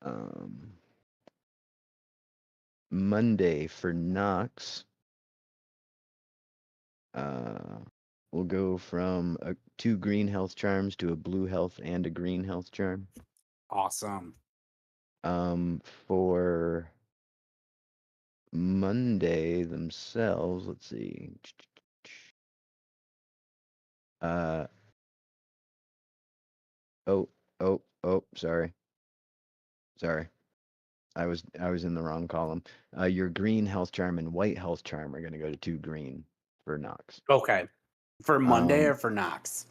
Um, Monday for Nox, uh, we'll go from 2 green health charms to a blue health and a green health charm. Awesome. For Monday themselves, let's see. Uh, oh, sorry. Sorry. I was in the wrong column. Your green health charm and white health charm are gonna go to 2 green for Nox. Okay. For Monday or Um, for Knox?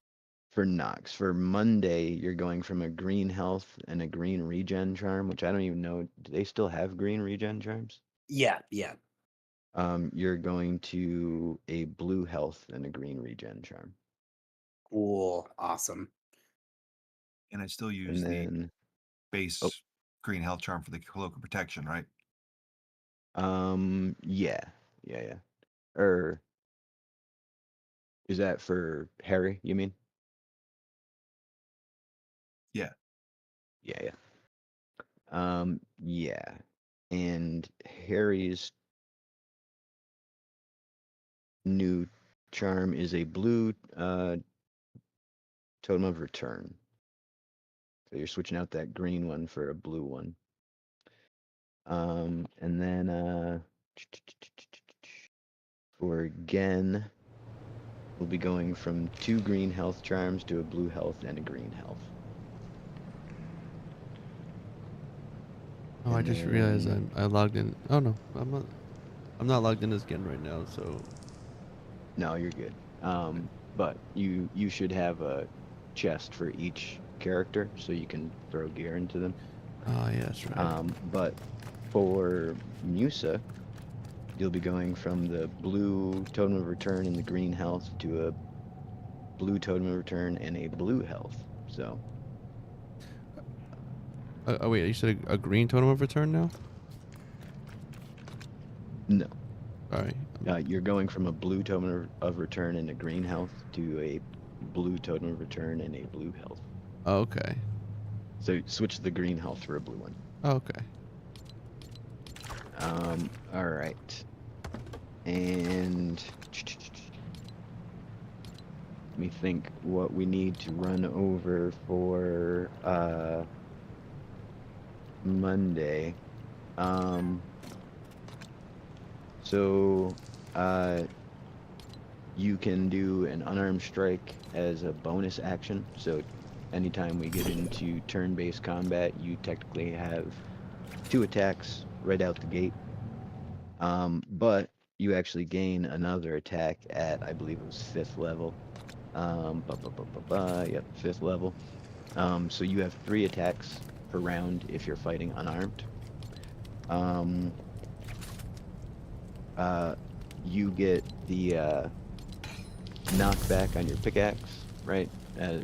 for Nox. For Monday, you're going from a green health and a green regen charm, which I don't even know. Do they still have green regen charms? Yeah, yeah. You're going to a blue health and a green regen charm. Cool. Awesome. And I still And use the then, oh, base green health charm for the cloak of protection, right? yeah, yeah. Or is that for Harry, you mean? Yeah. Yeah. Yeah. And Harry's new charm is a blue totem of return. So you're switching out that green one for a blue one. And then for Gen, we'll be going from 2 green health charms to a blue health and a green health. Oh, I And just realized then I logged in. Oh no, I'm not logged in as again right now. So no, you're good. But you should have a chest for each character, so you can throw gear into them. oh yeah, that's right. But for Musa, you'll be going from the blue totem of return and the green health to a blue totem of return and a blue health. So Oh wait, you said a green totem of return now? no, Sorry. you're going from a blue totem of return and a green health to a blue totem of return and a blue health. Oh, okay. So switch the green health for a blue one. Oh, okay. All right. And let me think what we need to run over for Monday. So you can do an unarmed strike as a bonus action. So anytime we get into turn-based combat, you technically have 2 attacks right out the gate. But you actually gain another attack at, I believe it was 5th level. Yep, 5th level. So you have 3 attacks per round if you're fighting unarmed. You get the knockback on your pickaxe, right? As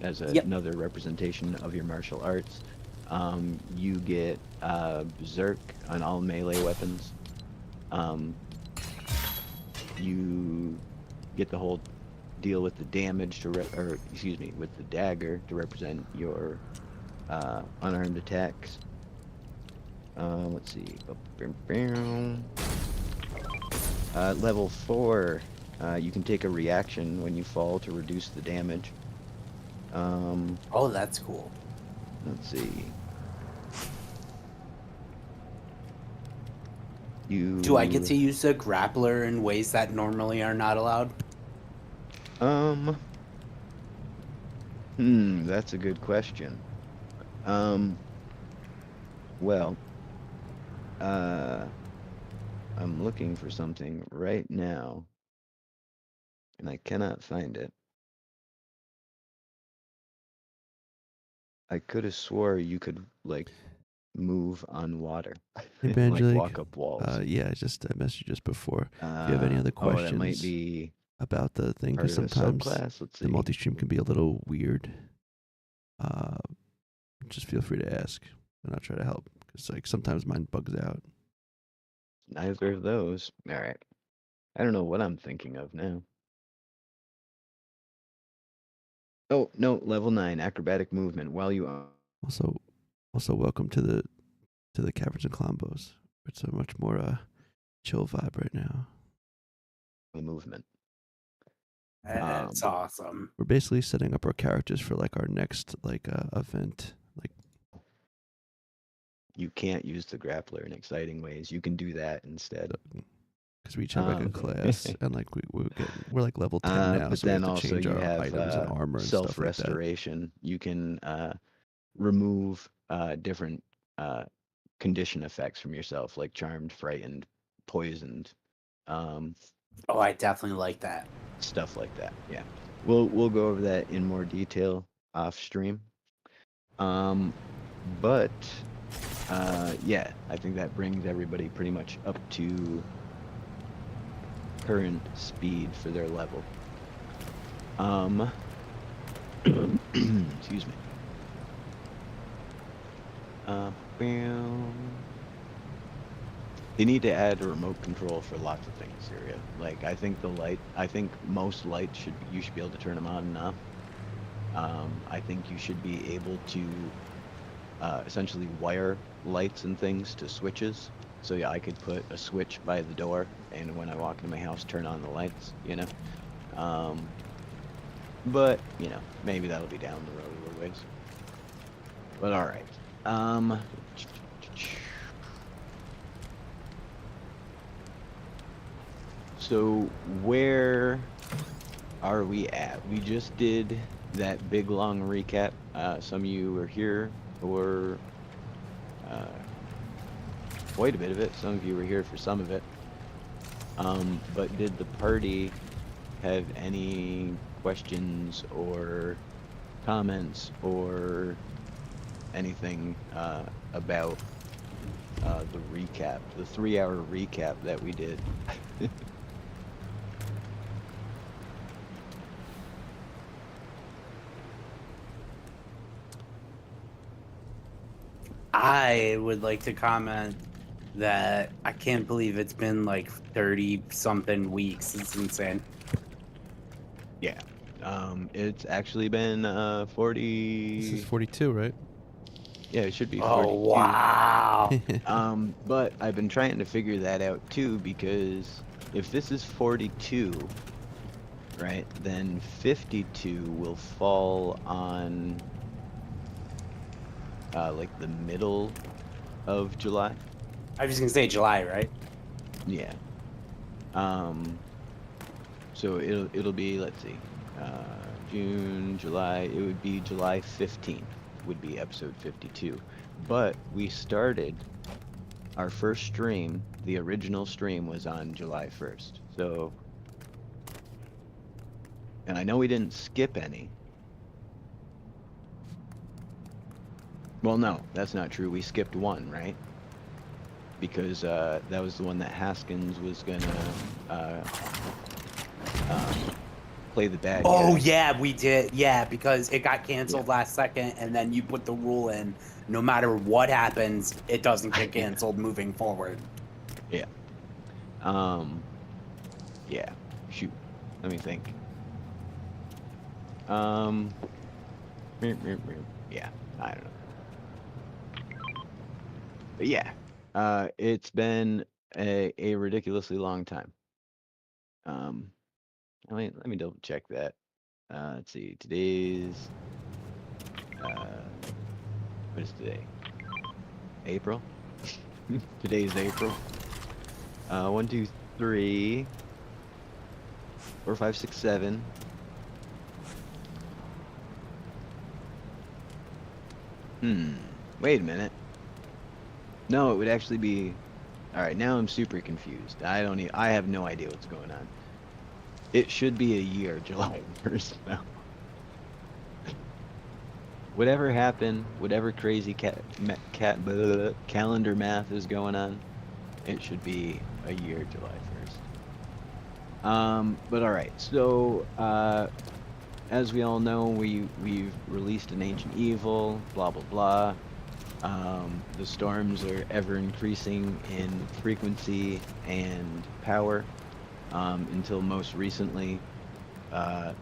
Yep. another representation of your martial arts. You get Berserk on all melee weapons. You get the whole deal with the damage or excuse me, with the dagger to represent your unarmed attacks. Let's see. Level 4, you can take a reaction when you fall to reduce the damage. Oh, that's cool. Let's see. Do I get to use a grappler in ways that normally are not allowed? That's a good question. Well, I'm looking for something right now, and I cannot find it. I could have swore you could, like, move on water, Hey, and, like, Banjalik. walk up walls. Yeah, I messaged you just before. If you have any other Oh, that might questions be about the thing, part because of a sometimes subclass. Let's the see. multi-stream can be a little weird. Uh, just feel free to ask, and I'll try to help. Because like sometimes mine bugs out. Neither of those. All right. I don't know what I'm thinking of now. Oh, no, level 9, acrobatic movement. While you Also, Also, welcome to the Caverns and Klombos. It's a much more chill vibe right now. The movement. That's awesome. We're basically setting up our characters for like our next like event. Like You can't use the grappler in exciting ways. You can do that instead. because we each have like a class and like we're like level 10 now, But so we then have to also change you our have items and armor and stuff like that. self-restoration. You can remove different condition effects from yourself, like charmed, frightened, poisoned, Oh, I definitely like that. stuff like that. Yeah, we'll go over that in more detail off stream. But yeah, I think that brings everybody pretty much up to current speed for their level. Excuse me. They need to add a remote control for lots of things, Syria. Like I think most lights you should be able to turn them on and off. I think you should be able to essentially wire lights and things to switches. So yeah, I could put a switch by the door, and when I walk into my house, turn on the lights. You know, but you know, maybe that'll be down the road a little ways. But all right. So where are we at? We just did that big long recap. Some of you were here for quite a bit of it. Some of you were here for some of it. But did the party have any questions or comments or anything about the recap, the 3-hour recap that we did? I would like to comment that I can't believe it's been like 30-something weeks. It's insane. Yeah. It's actually been 40. This is 42, right? Yeah, it should be 42. Oh, wow. But I've been trying to figure that out too, because if this is 42, right, then 52 will fall on like the middle of July. I was gonna say July, right? Yeah. So it'll be, let's see, June, July. It would be July 15th would be episode 52. But we started our first stream. The original stream was on July 1st. So, and I know we didn't skip any. Well, no, that's not true. We skipped one, right? Because that was the one that Haskins was gonna play the bad Oh, guy. yeah, we did. Yeah, because it got canceled last second, and then you put the rule in, no matter what happens, it doesn't get canceled moving forward. Yeah. Yeah. Shoot. Let me think. Yeah. I don't know. But yeah. It's been a ridiculously long time. Let me double check that. Let's see. Today's what is today? April. Today's April. 1, 2, 3, 4, 5, 6, 7. Wait a minute. No, it would actually be. All right, now I'm super confused. I have no idea what's going on. It should be a year, July 1st now. Whatever happened, whatever crazy calendar math is going on, it should be a year, July 1st. But all right, so as we all know, we've released an ancient evil, blah blah blah. The storms are ever increasing in frequency and power, until most recently, the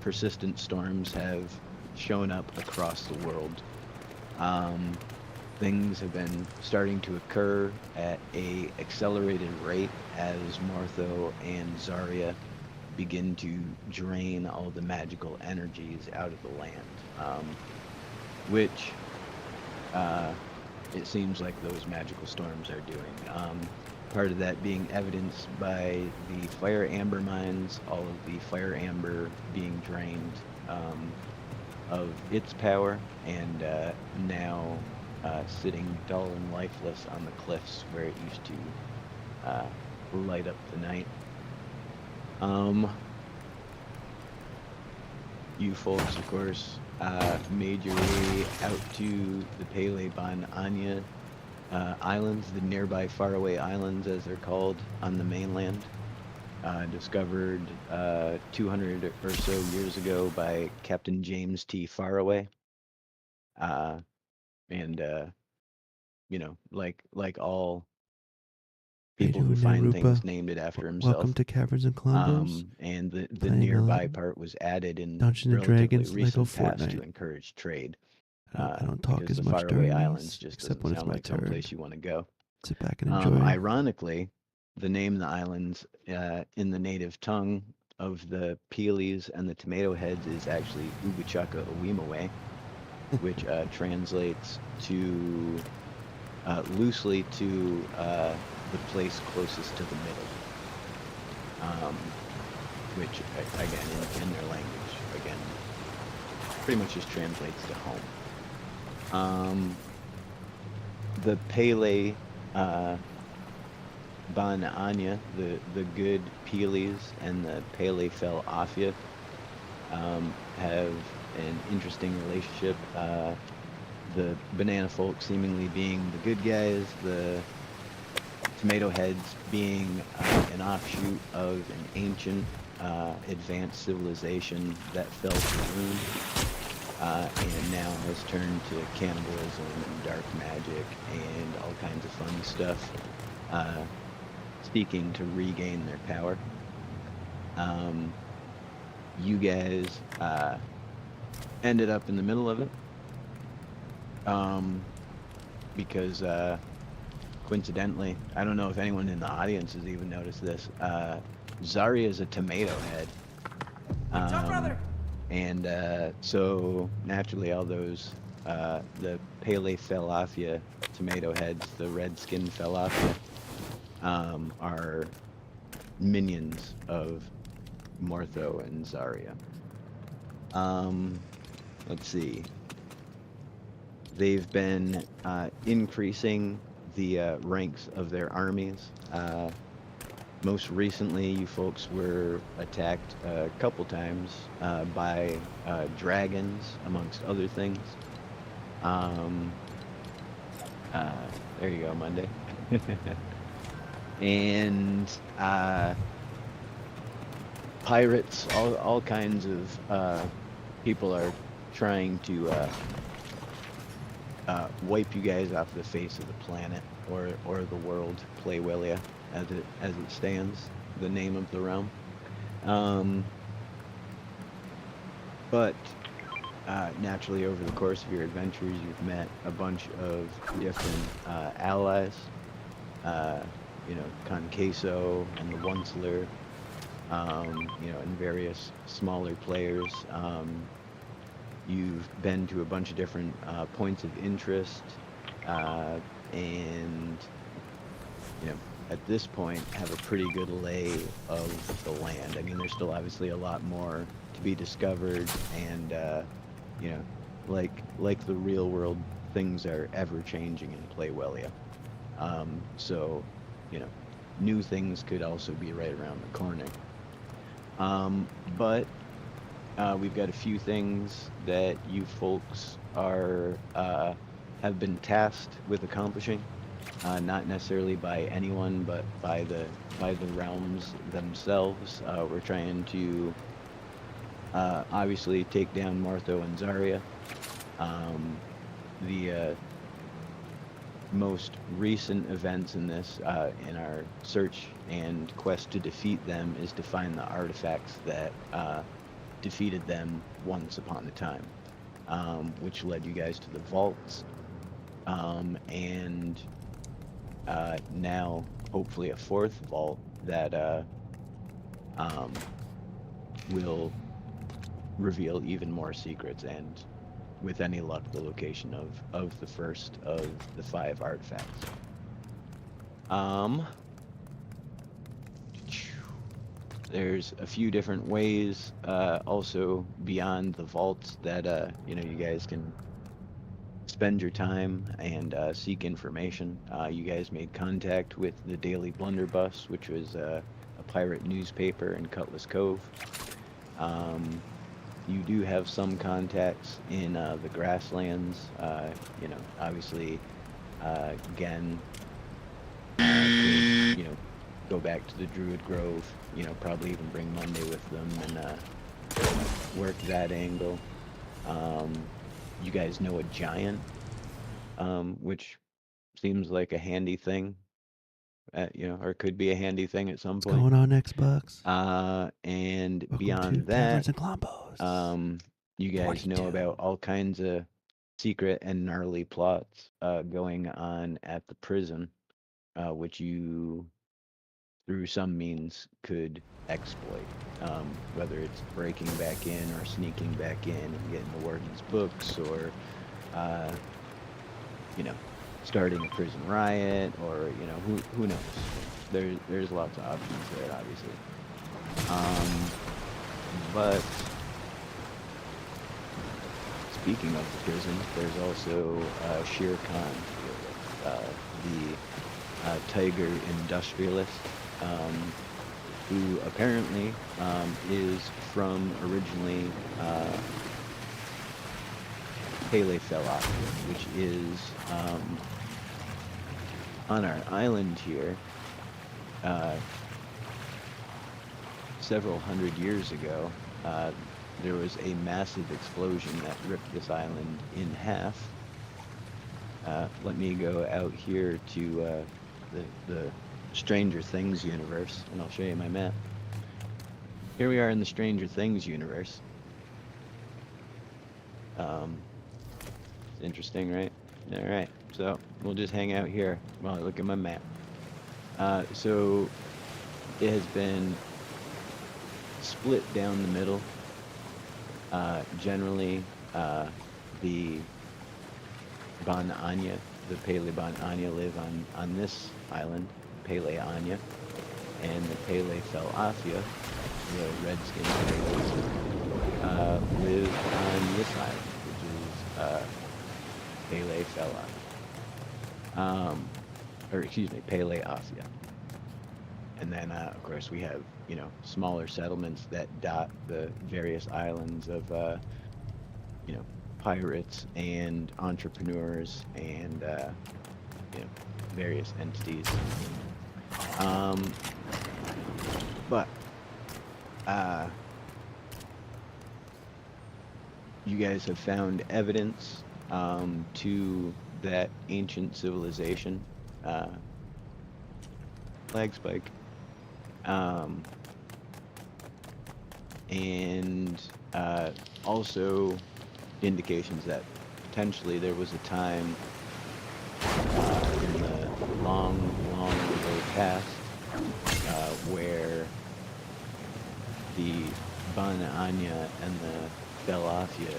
persistent storms have shown up across the world. Things have been starting to occur at a accelerated rate as Martho and Zarya begin to drain all the magical energies out of the land, which it seems like those magical storms are doing. Part of that being evidenced by the fire amber mines, all of the fire amber being drained of its power, and now sitting dull and lifeless on the cliffs where it used to light up the night. You folks, of course, made your way out to the Pele-Ban Anya islands, the nearby faraway islands as they're called on the mainland, discovered 200 or so years ago by Captain James T. Faraway. And you know, like all How you people who doing there, find Rupa? things named it after himself. Welcome to Caverns and Klombos. And the Playing, nearby part was added in Dungeons and relatively Dragons, Lego recent past to Fortnite. encourage trade. I don't talk because as the much faraway during islands these, just except doesn't when it's sound my like turn. someplace you want to go. Sit back and enjoy. Ironically, the name of the islands in the native tongue of the Peelies and the Tomato Heads is actually Ubuchaka Owimawe, which translates to loosely to the place closest to the middle, which again in their language again pretty much just translates to home. The Pele Ban Anya, the good Peelies and the Pele Fel Afia have an interesting relationship. The banana folk seemingly being the good guys, the tomato heads being an offshoot of an ancient advanced civilization that fell to ruin and now has turned to cannibalism and dark magic and all kinds of fun stuff, seeking to regain their power. You guys ended up in the middle of it because coincidentally, I don't know if anyone in the audience has even noticed this, Zarya is a tomato head. What's up, brother? And so naturally all those the Pele Felafia tomato heads, the red skin Felafia, are minions of Martho and Zarya. Let's see. They've been increasing the ranks of their armies. Most recently, you folks were attacked a couple times by dragons, amongst other things. There you go, Monday. And pirates, all kinds of people are trying to wipe you guys off the face of the planet or the world, Playwillia, as it stands, the name of the realm. But naturally, over the course of your adventures, you've met a bunch of different allies. You know, Conqueso and the Onceler, you know, and various smaller players. You've been to a bunch of different points of interest, and, you know, at this point have a pretty good lay of the land. I mean, there's still obviously a lot more to be discovered, and, you know, like the real world, things are ever changing in Playwellia. So, you know, new things could also be right around the corner. But we've got a few things that you folks are have been tasked with accomplishing, not necessarily by anyone, but by the realms themselves. We're trying to obviously take down Martho and Zarya. The most recent events in this, in our search and quest to defeat them, is to find the artifacts that defeated them once upon a time. which led you guys to the vaults, and now hopefully a fourth vault that will reveal even more secrets, and with any luck, the location of the first of the 5 artifacts. There's a few different ways, also beyond the vaults, that you guys can spend your time and seek information. You guys made contact with the Daily Blunderbuss, which was a pirate newspaper in Cutlass Cove. You do have some contacts in the grasslands. Obviously, Gen could, go back to the Druid Grove. Probably even bring Monday with them and work that angle. You guys know a giant, which seems like a handy thing, or could be a handy thing at some What's point. going on, Xbox? And Welcome beyond to that, Kaverns and Klombos. you guys know 42. about all kinds of secret and gnarly plots going on at the prison, which you, through some means, could exploit. Whether it's breaking back in or sneaking back in and getting the warden's books, or starting a prison riot, or who knows. There's lots of options there, obviously. But speaking of the prison, there's also Shere Khan here, the Tiger industrialist, who apparently is from originally Pele Felafia, which is on our island here. Several hundred years ago, there was a massive explosion that ripped this island in half. Let me go out here to the Stranger Things universe, and I'll show you my map. Here we are in the Stranger Things universe. It's interesting, right? Alright, so we'll just hang out here while I look at my map. So it has been split down the middle. Generally, the Ban Anya, the Pele Ban Anya, live on this island, Pele Anya, and the Pele Felafia, the Redskin Peles, live on this island, which is Pele Felafia. Or excuse me, Pele Afia. And then, of course, we have, smaller settlements that dot the various islands of, pirates and entrepreneurs and, various entities. But, you guys have found evidence to that ancient civilization, flag spike. And also indications that potentially there was a time in the long, long ago past where the Ban Anya and the Belafia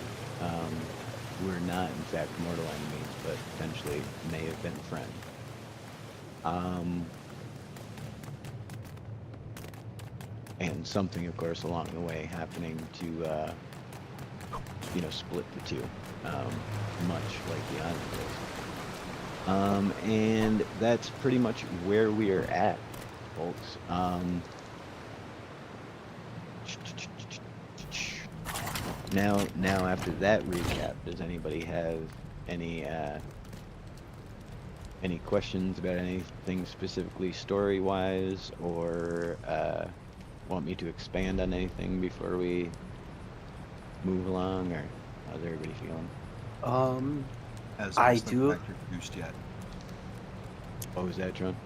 were not in fact mortal enemies, but potentially may have been friends. And something, of course, along the way happening to, split the two, much like the island was. And that's pretty much where we are at, folks. Now after that recap, does anybody have any questions about anything specifically story-wise, or want me to expand on anything before we move along, or how's everybody feeling? Has I my slurp do- factory produced yet? What was that, Tron?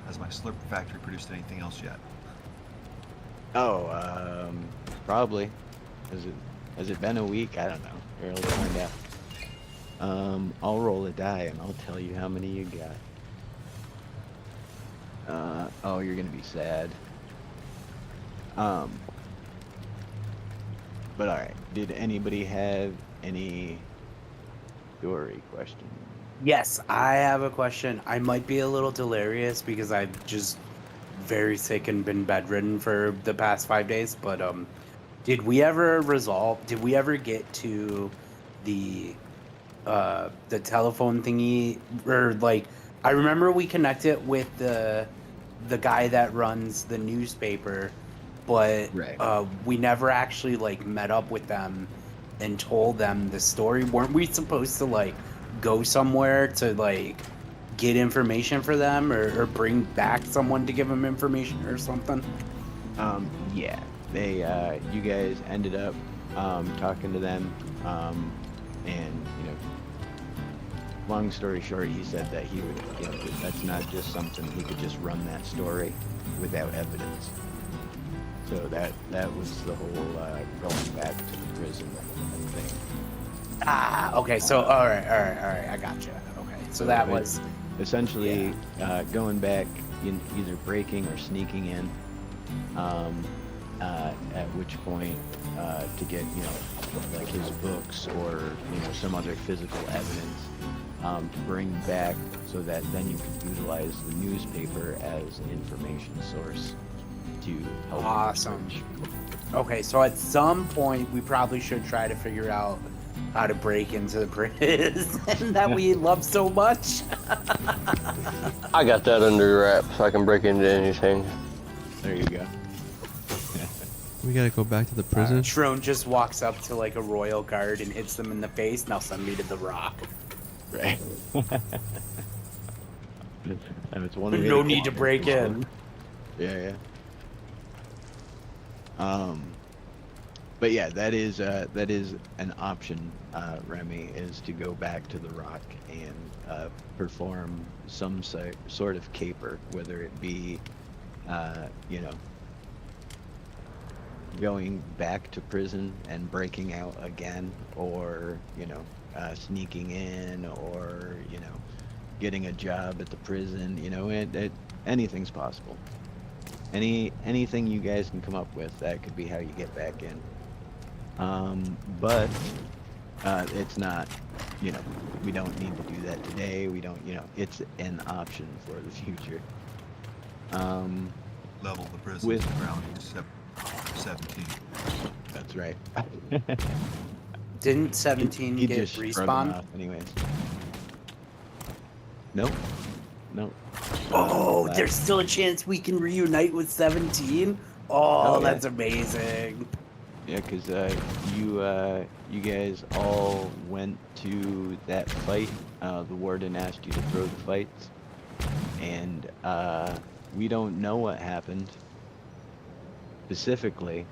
Has my slurp factory produced anything else yet? Oh, probably. Has it been a week? I don't know. Here, let's find out. I'll roll a die and I'll tell you how many you got. Oh, you're gonna be sad. But alright, did anybody have any story questions? Yes, I have a question. I might be a little delirious because I've just very sick and been bedridden for the past 5 days. But did we ever get to the telephone thingy, or like I remember we connected with the guy that runs the newspaper, but Right. we never actually like met up with them and told them the story. Weren't we supposed to like go somewhere to like get information for them, or bring back someone to give them information or something? Yeah. They, you guys ended up, talking to them, and, long story short, he said that he would, that's not just something, he could just run that story without evidence. So that was the whole, going back to the prison thing. Okay, so all right, I gotcha. Okay, so that it- was essentially going back, either breaking or sneaking in, at which point to get like his books or some other physical evidence to bring back, so that then you could utilize the newspaper as an information source to help. Awesome. research. Okay, so at some point we probably should try to figure out how to break into the prison that we love so much. I got that under wraps. I can break into anything. There you go. We gotta go back to the prison. Shrone just walks up to like a royal guard and hits them in the face. Now send me to the Rock. Right. And it's one of the No other need to break in. Yeah. But yeah, that is an option, Remy, is to go back to the Rock and perform some sort of caper, whether it be, going back to prison and breaking out again, or sneaking in, or getting a job at the prison. Anything's possible. Anything you guys can come up with, that could be how you get back in. But it's not, we don't need to do that today. We don't, it's an option for the future. Level the prison With- to ground is 17. That's right. Didn't 17 He get just shrugged them respawned? off anyways. Nope. Oh, there's still a chance we can reunite with 17? Oh, Oh, yeah. that's amazing. Yeah, because you guys all went to that fight. The warden asked you to throw the fights, and we don't know what happened specifically,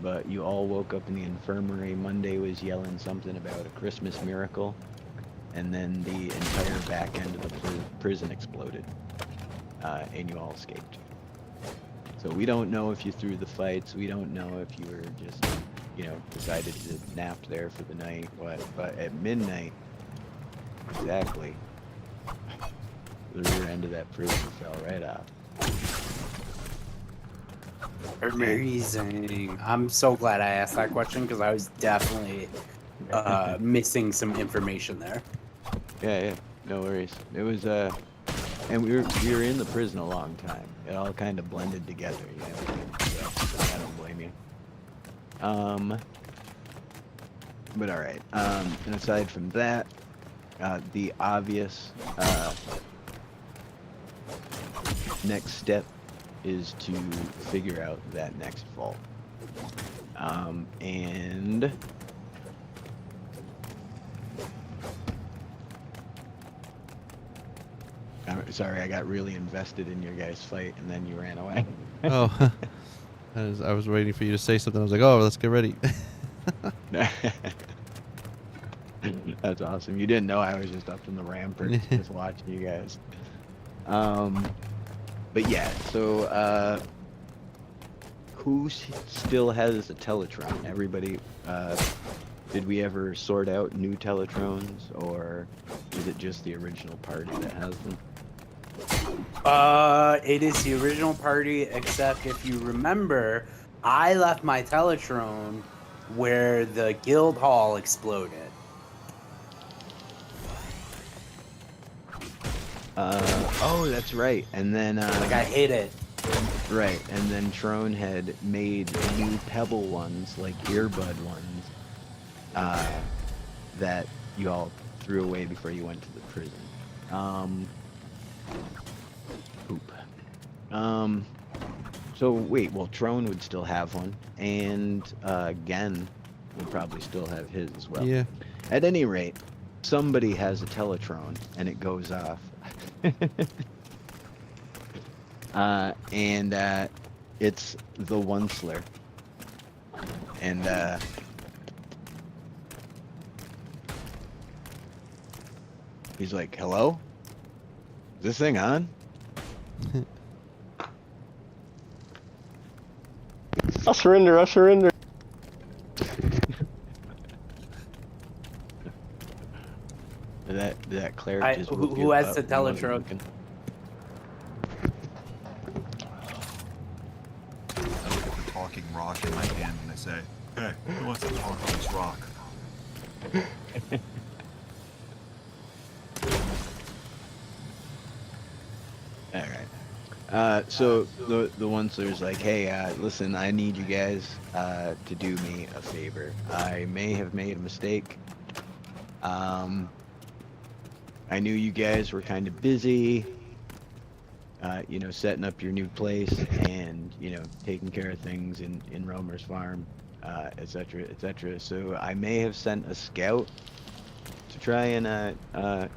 but you all woke up in the infirmary. Monday was yelling something about a Christmas miracle, and then the entire back end of the prison exploded, and you all escaped. So we don't know if you threw the fights. We don't know if you were just, decided to nap there for the night. But at midnight, exactly, the rear end of that prison fell right off. Amazing. I'm so glad I asked that question because I was definitely missing some information there. Yeah, no worries. It was, and we were in the prison a long time. It all kind of blended together, so I don't blame you. But all right. And aside from that, the obvious next step is to figure out that next vault. And I'm sorry, I got really invested in your guys' fight, and then you ran away. Oh, I was waiting for you to say something. I was like, oh, let's get ready. That's awesome. You didn't know I was just up in the rampart, just watching you guys. But yeah, so who still has a Teletron? Everybody Did we ever sort out new Teletrons, or is it just the original party that has them? It is the original party, except if you remember, I left my Teletron where the guild hall exploded. Oh, that's right. And then, Like, I hit it. right, and then Trone had made new Pebble ones, like earbud ones, that you all threw away before you went to the prison. Poop. So wait, well, Trone would still have one, and Gen would probably still have his as well. Yeah. At any rate, somebody has a Teletron, and it goes off. And it's the Onceler. And he's like, "Hello? Is this thing on?" I surrender. I surrender. Did that cleric I- just who- whoop who you has up the when he wasn't Teletron? looking? I look at the talking rock in my hand and I say, "Hey, who wants to talk to this rock?" All right. So the Onceler's like, "Hey, listen, I need you guys to do me a favor. I may have made a mistake. I knew you guys were kind of busy, you know, setting up your new place and, you know, taking care of things in Romer's farm, etc., etc. So I may have sent a scout to try and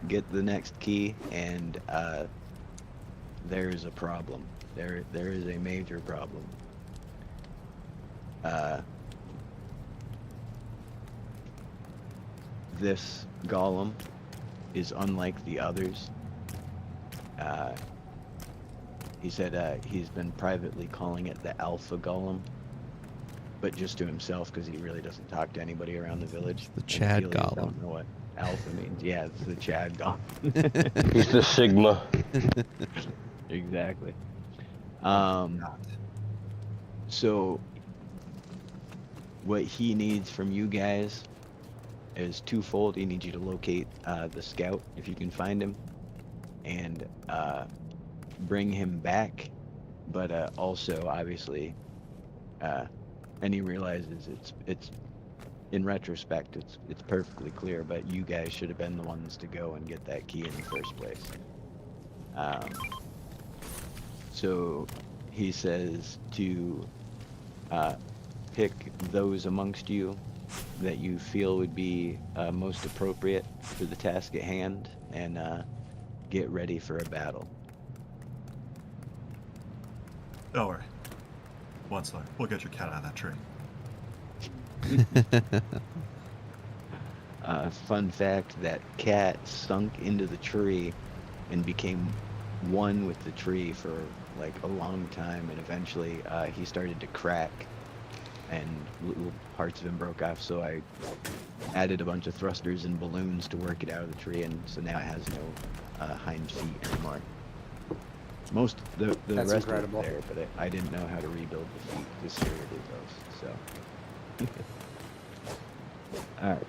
get the next key, and there's a problem. There is a major problem. This golem is unlike the others. He said he's been privately calling it the Alpha Golem, but just to himself because he really doesn't talk to anybody around the village. The Chad Really Golem. don't know what Alpha means. Yeah, it's the Chad Golem. He's the Sigma. Exactly. Not. So what he needs from you guys is twofold. He needs you to locate the scout if you can find him, and bring him back. But also, obviously, and he realizes it's in retrospect, it's perfectly clear. But you guys should have been the ones to go and get that key in the first place. So he says to pick those amongst you that you feel would be most appropriate for the task at hand, and get ready for a battle. Don't worry. Once we'll get your cat out of that tree. Fun fact, that cat sunk into the tree and became one with the tree for like a long time, and eventually he started to crack and little parts of him broke off, so I added a bunch of thrusters and balloons to work it out of the tree, and so now it has no hind feet anymore. Most the That's rest incredible. of it there, but I didn't know how to rebuild the feet to steer those, so. Alright.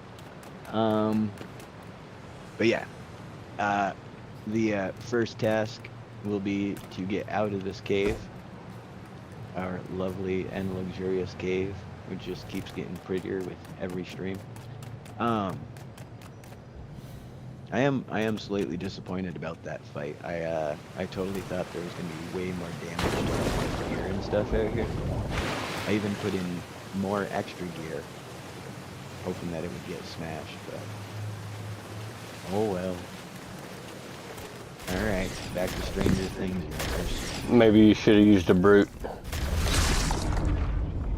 But yeah, the first task will be to get out of this cave, our lovely and luxurious cave, which just keeps getting prettier with every stream. I am slightly disappointed about that fight. I totally thought there was gonna be way more damage to the gear and stuff out here. I even put in more extra gear, hoping that it would get smashed, but oh well. Alright, back to Stranger Things universe. Maybe you should have used a brute.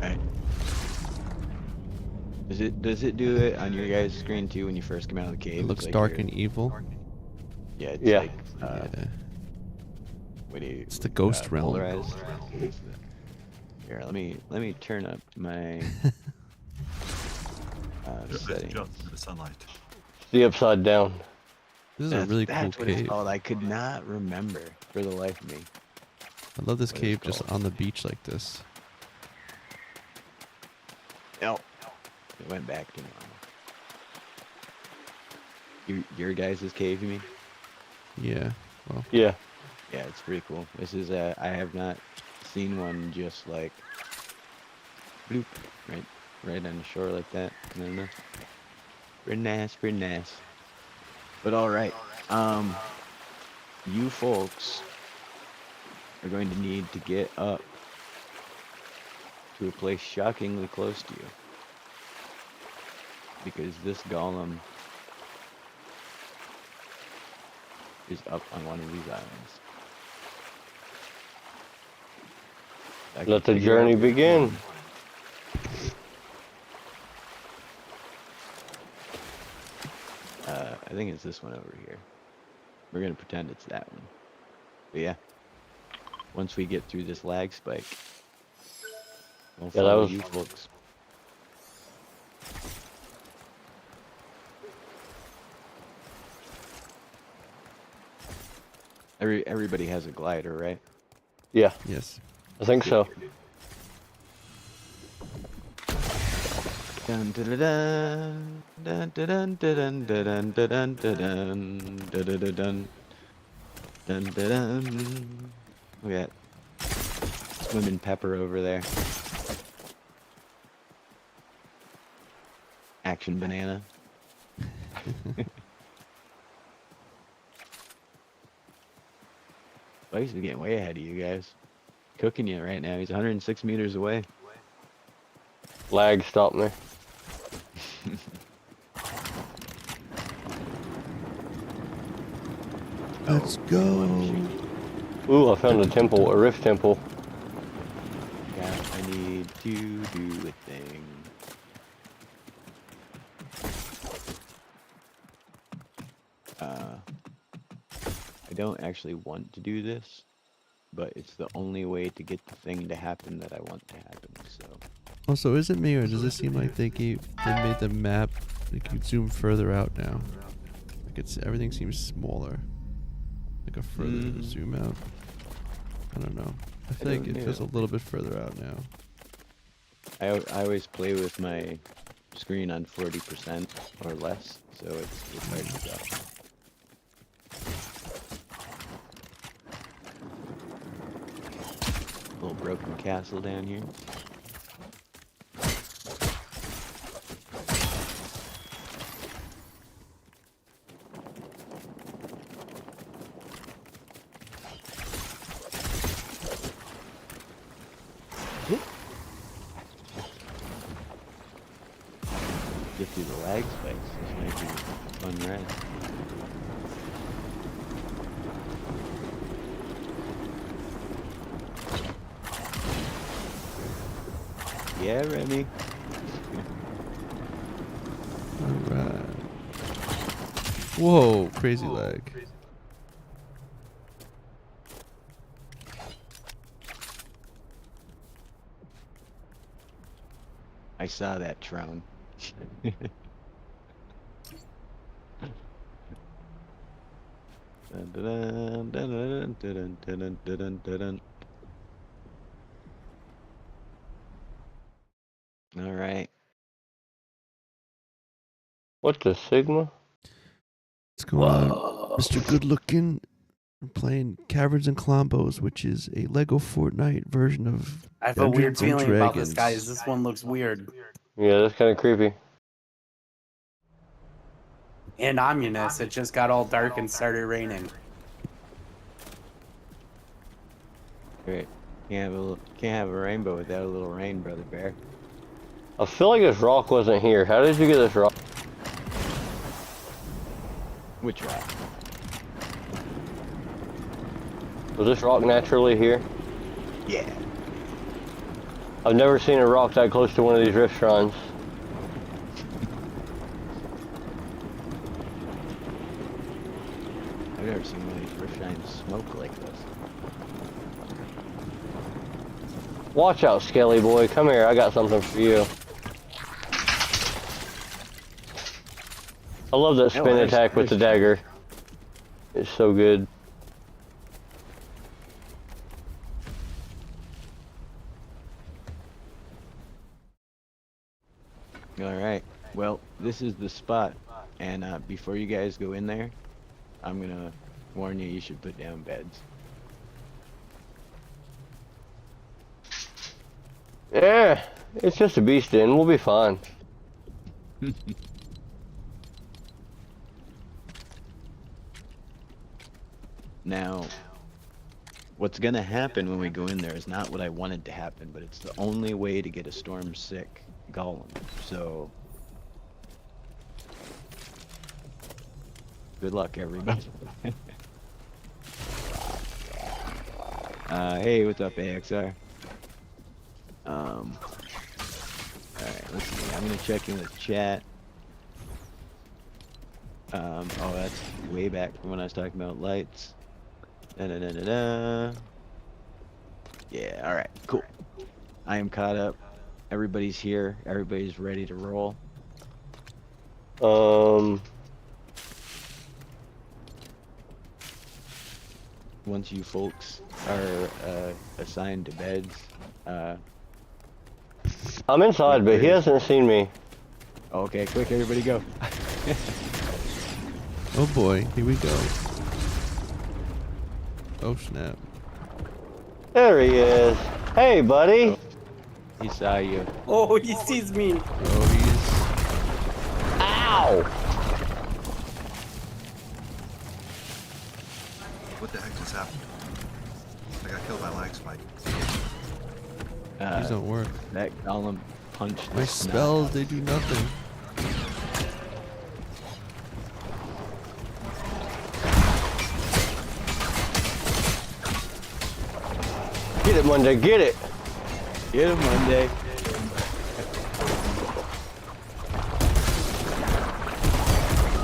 Right. Does it do it on your guys' screen too when you first come out of the cave? It looks It's like dark you're- and evil. Yeah, it's Yeah. like Yeah. what do you? It's the ghost realm. Polarized. Here, let me turn up my. Settings. Jump into the sunlight. The upside down. This is a really cool That's what it's cave. called. I could not remember for the life of me. I love this What cave it's just called. on the beach like this. No, it went back to normal. Your guys' cave, you mean? Yeah. Well, Yeah. Yeah, it's pretty cool. This is I have not seen one just like bloop right on the shore like that. No, no. Pretty nice, pretty nice. But all right, you folks are going to need to get up to a place shockingly close to you, because this golem is up on one of these islands. I can Let the figure out journey which begin. one. I think it's this one over here. We're gonna pretend it's that one. But yeah, once we get through this lag spike, we'll Yeah, that follow was- you folks. Everybody has a glider, right? Yeah, yes. I think so. Dun dun dun dun dun dun dun dun dun dun dun dun dun dun dun. Look at that swimming pepper over there. Action banana. Spice is getting way ahead of you guys. Cooking you right now. He's 106 meters away. Lag stopped me. Let's go. Ooh, I found a temple, a rift temple. Yeah, I need to do a thing. I don't actually want to do this, but it's the only way to get the thing to happen that I want to happen, so. Also, is it me or does it seem like they made the map like you zoom further out now? Like everything seems smaller. Like a further zoom out. I don't know. I feel like don't it feels a know. little bit further out now. I always play with my screen on 40% or less, so it's hard to tell. Little broken castle down here. Get through the lag spikes. This might be a fun ride. Yeah, Remy. Alright. Whoa, crazy lag. I saw that Tron. Dun, dun, dun, dun, dun, dun, dun, dun, dun, dun. All right. What the Sigma? What's going on? Mr. Good Looking. I'm playing Caverns and Klombos, which is a Lego Fortnite version of I have a weird Dungeons and feeling about this, Dragons. guys. This one looks weird Yeah, that's kind of creepy. and ominous. It just got all dark and started raining. Great. Can't have a rainbow without a little rain, brother bear. I feel like this rock wasn't here. How did you get this rock? Which rock? Was this rock naturally here? Yeah. I've never seen a rock that close to one of these rift shrines. I've never seen one of these rift shrines smoke like this. Watch out, Skelly boy. Come here. I got something for you. I love that Oh, spin nice, attack with nice. the dagger. It's so good. All right. Well, this is the spot, and before you guys go in there, I'm gonna warn you. You should put down beds. Yeah, it's just a beast in. We'll be fine. Now, what's gonna happen when we go in there is not what I wanted to happen, but it's the only way to get a storm sick golem. So, good luck, everybody. Hey, what's up, AXR? Alright, let's see. I'm gonna check in with chat. Oh, that's way back from when I was talking about lights. Da-da-da-da-da. Yeah, alright, cool. I am caught up. Everybody's here. Everybody's ready to roll. Once you folks are assigned to beds, I'm inside, but he hasn't seen me. okay, quick, everybody go. Oh boy, here we go. Oh snap. There he is. Hey, buddy. Oh. He saw you. Oh, he sees me. Oh, he's. Ow! What the heck just happened? I got killed by lag spike. These don't work. That golem punched My the snot spells, out. they do nothing. Get it, Monday. Get it. Get him Monday.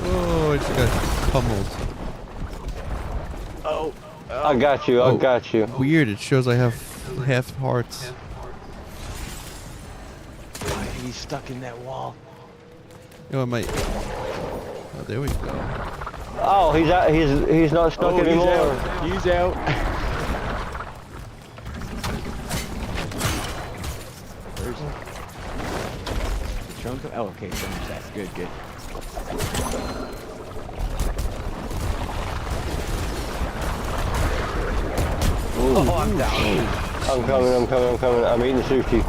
Oh, I just got pummeled. Oh, I got you. I Oh. got you. Weird, it shows I have half hearts. he's stuck in that wall. Oh, I might. Oh, there we go. Oh, he's out. He's not stuck Oh, he's anymore. out. He's out. Where's the trunk? Oh, okay, trunk's that. Good, good. Oh, I'm down. I'm coming. I'm coming. I'm coming. I'm eating sushi.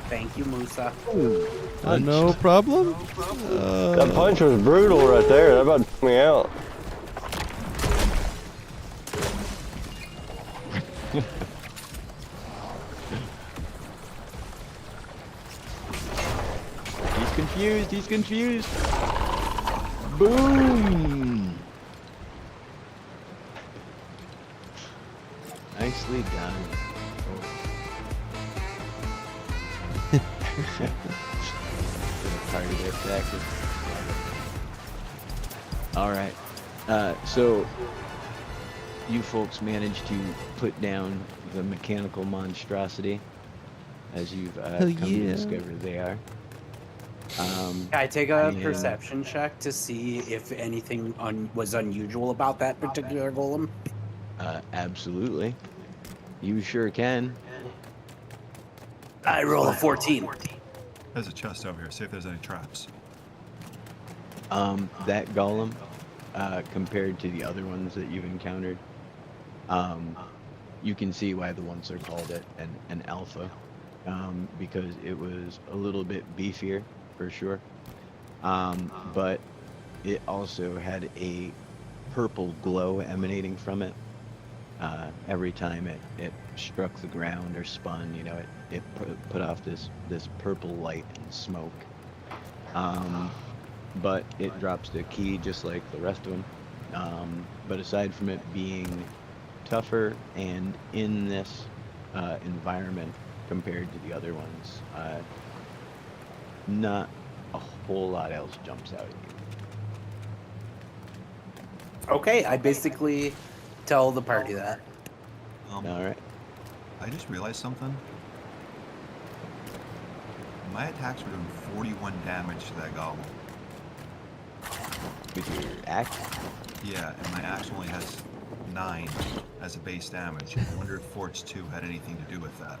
Thank you, Musa. No problem? That punch was brutal right there. That about took me out. He's confused. He's confused. Boom. Nicely done. Part of their tactic. All right. So you folks managed to put down the mechanical monstrosity, as you've Hell come yeah. to discover they are. Can I take a Yeah. perception check to see if anything was unusual about that particular golem? Absolutely. You sure can. I roll a 14. There's a chest over here. See if there's any traps. That golem, compared to the other ones that you've encountered, you can see why the ones are called an alpha, because it was a little bit beefier, for sure. But it also had a purple glow emanating from it. Every time it struck the ground or spun, you know, it put off this purple light and smoke. But it drops the key just like the rest of them. But aside from it being tougher and in this environment compared to the other ones, not a whole lot else jumps out at you. Okay, I basically tell the party that. All right. I just realized something. My attacks were doing 41 damage to that golem. With your axe. Yeah, and my axe only has 9 as a base damage. I wonder if Forts 2 had anything to do with that.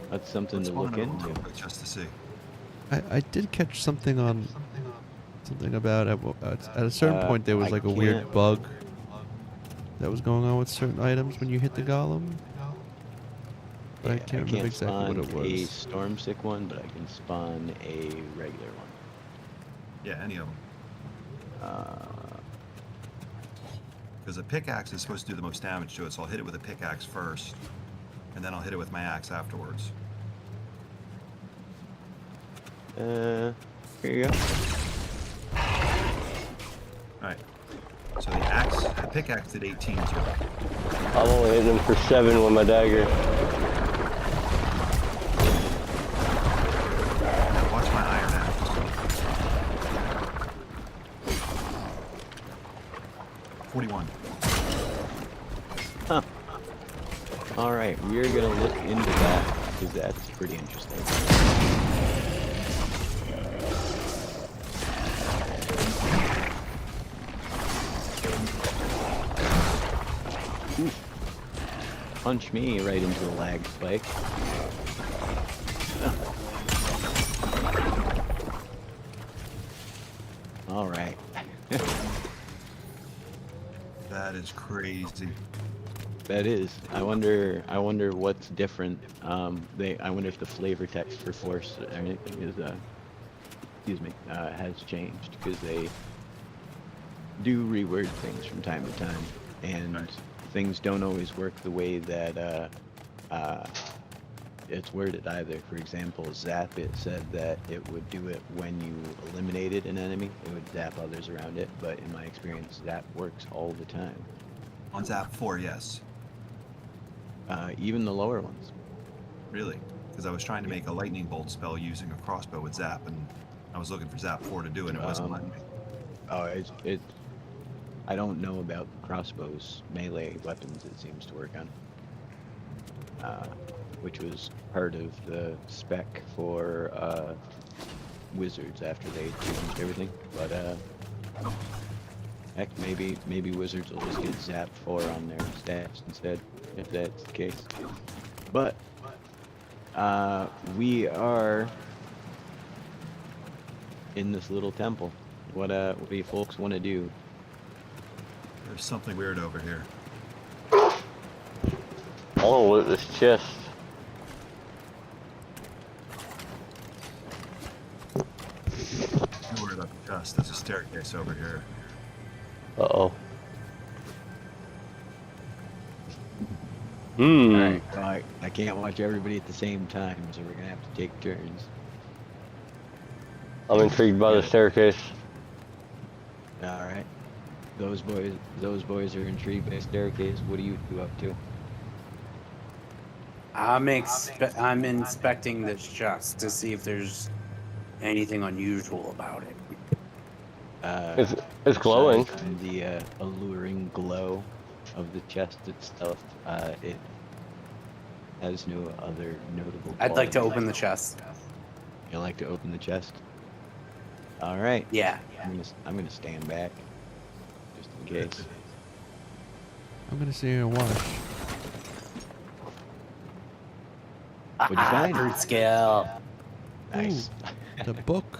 That's something Let's to spawn look another one into. real quick just to see. I did catch something on something about at a certain point there was I like a weird can't- bug that was going on with certain items when you hit the golem. But I Yeah, can't remember exactly what it spawn a was. storm sick one, but I can spawn a regular one. Yeah, any of them. Uh, Because a pickaxe is supposed to do the most damage to it, so I'll hit it with a pickaxe first, and then I'll hit it with my axe afterwards. here you go. Alright. So the pickaxe did 18 to it. I'm only hitting him for 7 with my dagger. Watch my iron axe. 41. Huh. All right, we're gonna look into that because that's pretty interesting. Ooh. Punch me right into the lag spike. All right. That is crazy. That is. I wonder what's different. I wonder if the flavor text for Force or anything is has changed because they do reword things from time to time, and Right. things don't always work the way that it's worded either. For example, zap, it said that it would do it when you eliminated an enemy. It would zap others around it, but in my experience, zap works all the time. On Zap 4, yes. Even the lower ones. Really. Because I was trying to make a lightning bolt spell using a crossbow with Zap, and I was looking for Zap 4 to do it, and it wasn't letting me. Oh, I don't know about crossbows, melee weapons it seems to work on. Which was part of the spec for wizards after they changed everything. But heck, maybe wizards will just get Zap 4 on their stats instead, if that's the case. But we are in this little temple. What do you folks want to do? There's something weird over here. I want to loot this chest. Don't worry about the chest. There's a staircase over here. Uh-oh. Alright, well, I can't watch everybody at the same time, so we're gonna have to take turns. I'm intrigued by the staircase. Alright. Those boys are intrigued by staircase. What are you two up to? I'm inspecting this chest to see if there's anything unusual about it. It's glowing. Aside from the alluring glow of the chest itself, it has no other notable I'd like to qualities. open the chest. You'd like to open the chest? Alright. Yeah. I'm gonna stand back. Just in case. I'm gonna sit here and watch. What'd you find? Brute scale. Nice. The book.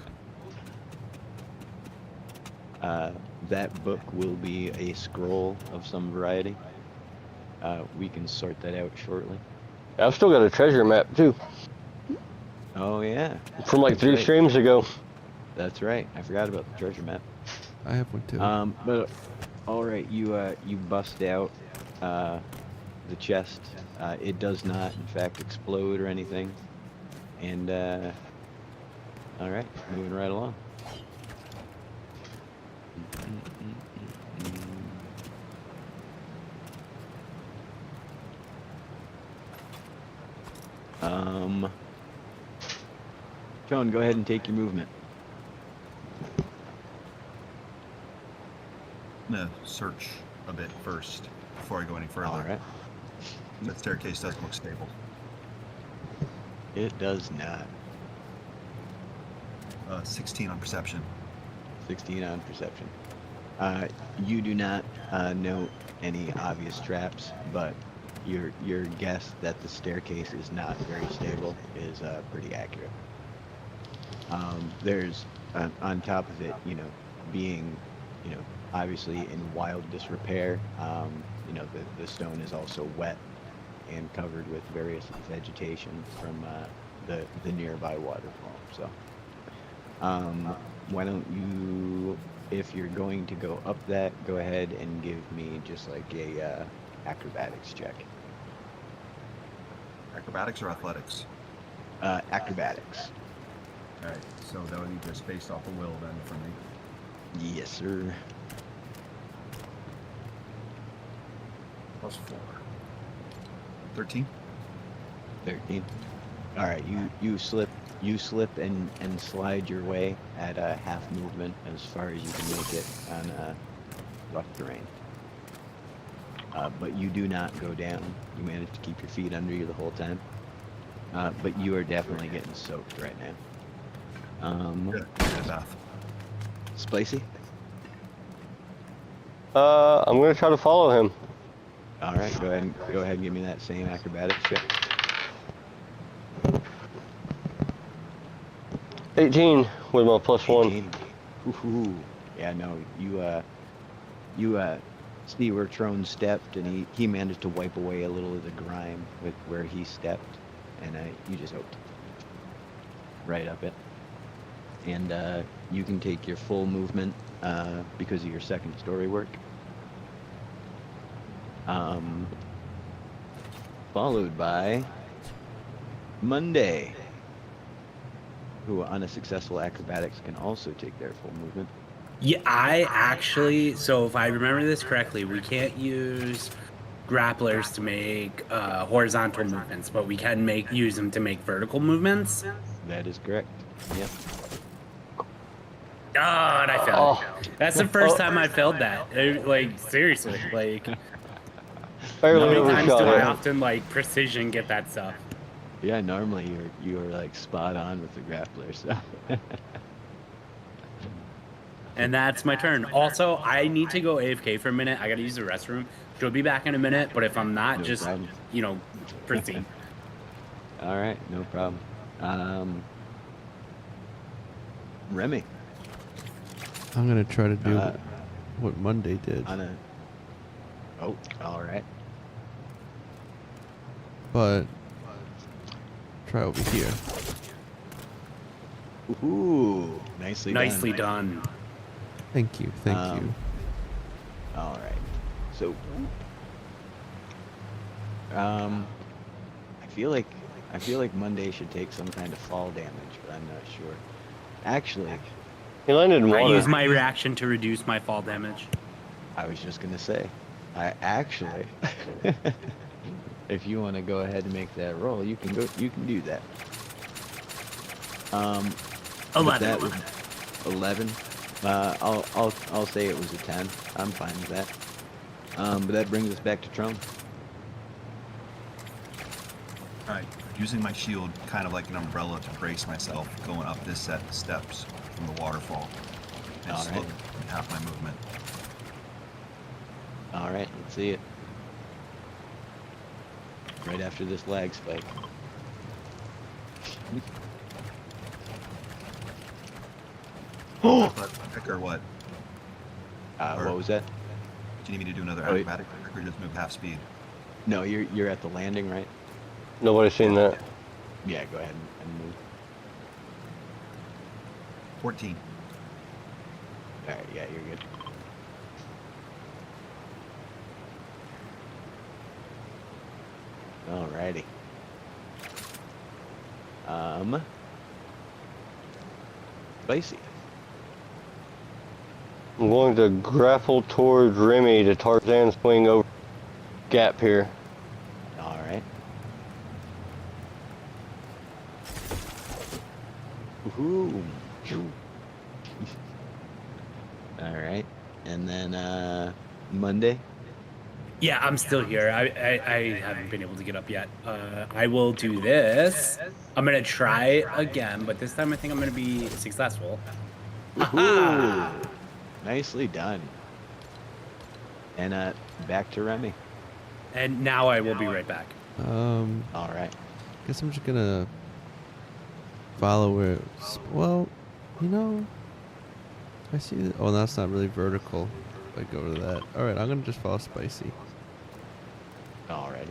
That book will be a scroll of some variety. We can sort that out shortly. I've still got a treasure map too, Oh yeah, from like 3 right. streams ago. that's right. I forgot about the treasure map. I have one too. But all right, you bust out the chest. It does not, in fact, explode or anything. And all right, moving right along. John, go ahead and take your movement. I'm gonna search a bit first before I go any further. All right. That staircase doesn't look stable. It does not. 16 on perception. 16 on perception. You do not note any obvious traps, but your guess that the staircase is not very stable is pretty accurate. There's on top of it, being, obviously in wild disrepair. The stone is also wet and covered with various vegetation from the nearby waterfall. So, why don't you, if you're going to go up that, go ahead and give me just like a acrobatics check. Acrobatics or athletics? Acrobatics. All right, so that would be just based off of will then for me. Yes, sir. +4. 13. 13. All right, you slip and slide your way at a half movement as far as you can make it on rough terrain. But you do not go down. You manage to keep your feet under you the whole time. But you are definitely getting soaked right now. Good. Beth. Spicy? I'm gonna try to follow him. All right, go ahead and give me that same acrobatics check. 18 with my +1. 18. Ooh, yeah, no, you see where Trone stepped, and he managed to wipe away a little of the grime with where he stepped, and you just hooked right up it. And you can take your full movement because of your second story work. Followed by Monday, who on a successful acrobatics can also take their full movement. Yeah, I actually, so if I remember this correctly, we can't use grapplers to make horizontal movements, but we can use them to make vertical movements. That is correct. Yep. Oh, and I failed. That's the first time I failed that. Like, seriously, like, how Barely many times do overshot I it. often, like, precision get that stuff? Yeah, normally you're like spot on with the grappler, so. And that's my turn. Also, I need to go AFK for a minute. I gotta use the restroom. She'll be back in a minute, but if I'm not, No just, problem. proceed. All right, no problem. Remy, I'm gonna try to do Uh, what Monday did, on a. Oh, all right. but try over here. Ooh, nicely done. Nicely done. Thank you, thank you. All right. So, I feel like Monday should take some kind of fall damage, but I'm not sure. Actually, He landed in I water. use my reaction to reduce my fall damage. I was just gonna say, I actually, if you want to go ahead and make that roll, you can do that. But 11. that was 11. I'll say it was a 10. I'm fine with that. But that brings us back to Trump. All right, using my shield kind of like an umbrella to brace myself going up this set of steps from the waterfall. And All right. slowly half my movement. All right, let's see it. Right after this lag spike. Acrobatic or what? What was that? Do you need me to do another Oh, acrobatic check or just move half speed? No, you're at the landing, right? Nobody's seen that. Yeah, go ahead and move. 14. All right, yeah, you're good. Alrighty. Spicy. I'm going to grapple towards Remy to Tarzan swing over gap here. All right. Ooh. All right, and then Monday. Yeah, I'm still here. I haven't been able to get up yet. I will do this. I'm gonna try again, but this time I think I'm gonna be successful. Haha! Woohoo! Nicely done. And back to Remy. And now I will be right back. All right. Guess I'm just gonna follow where. Well, you know, I see that. Oh, that's not really vertical. If I go to that. All right, I'm gonna just follow Spicy. Alrighty.